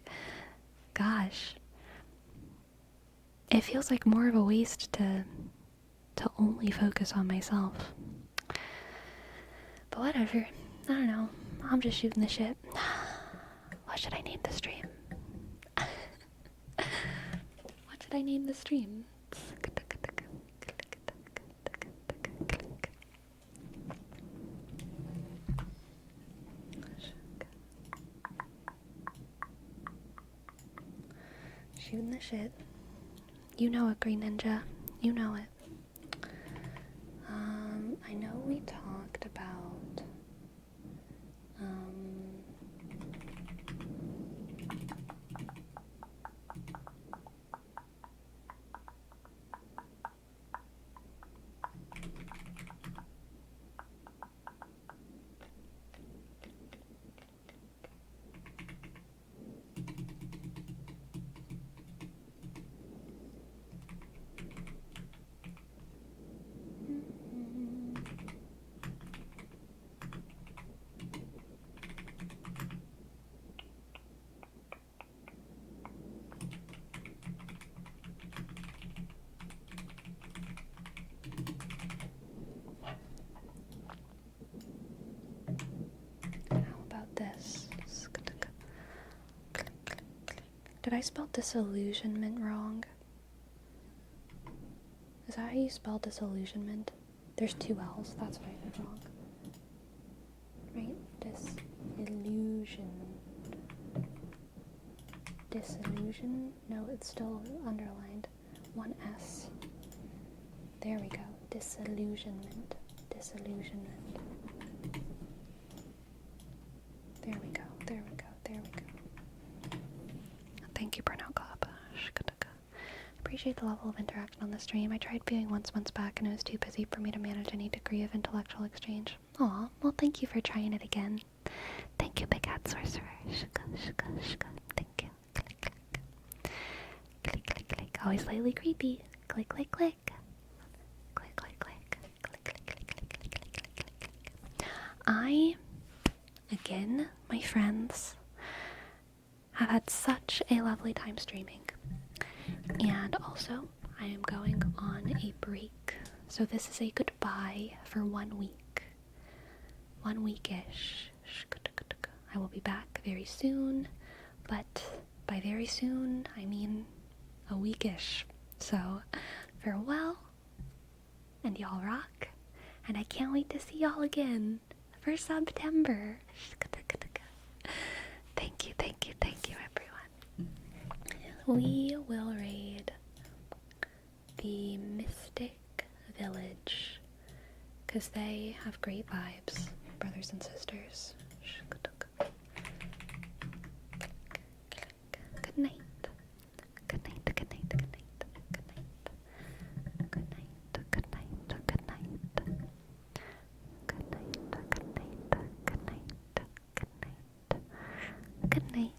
gosh, it feels like more of a waste to only focus on myself. But whatever. I don't know. I'm just shooting the shit. What should I name the stream? What should I name the stream? Shooting the shit. You know it, Green Ninja. You know it. I know we talked about how about this? Did I spell disillusionment wrong? Is that how you spell disillusionment? There's 2 L's, that's what I did wrong. Right? Disillusion. Disillusion? No, it's still underlined. 1 S. There we go. Disillusionment. Disillusionment. There we go. There we go. There we go. Thank you, Burnout Club. Appreciate the level of interaction on the stream. I tried viewing once months back and it was too busy for me to manage any degree of intellectual exchange. Aw, well thank you for trying it again. Thank you, Big Hat Sorcerer. Thank you. Click, click. Click, click, click. Always slightly creepy. Click, click, click. Click, click, click. Click, click, click, click, click, click, click, click. Again, my friends, have had such a lovely time streaming. And also, I am going on a break. So this is a goodbye for 1 week. 1 week-ish. I will be back very soon, but by very soon, I mean a week-ish. So, farewell, and y'all rock, and I can't wait to see y'all again for September. Thank you, thank you, thank you, everyone. We will raid the Mystic Village, because they have great vibes, brothers and sisters. Good night. Good night, good night, good night, good night. Good night, good night, good night. Good night, good night, good night, good night. Good night.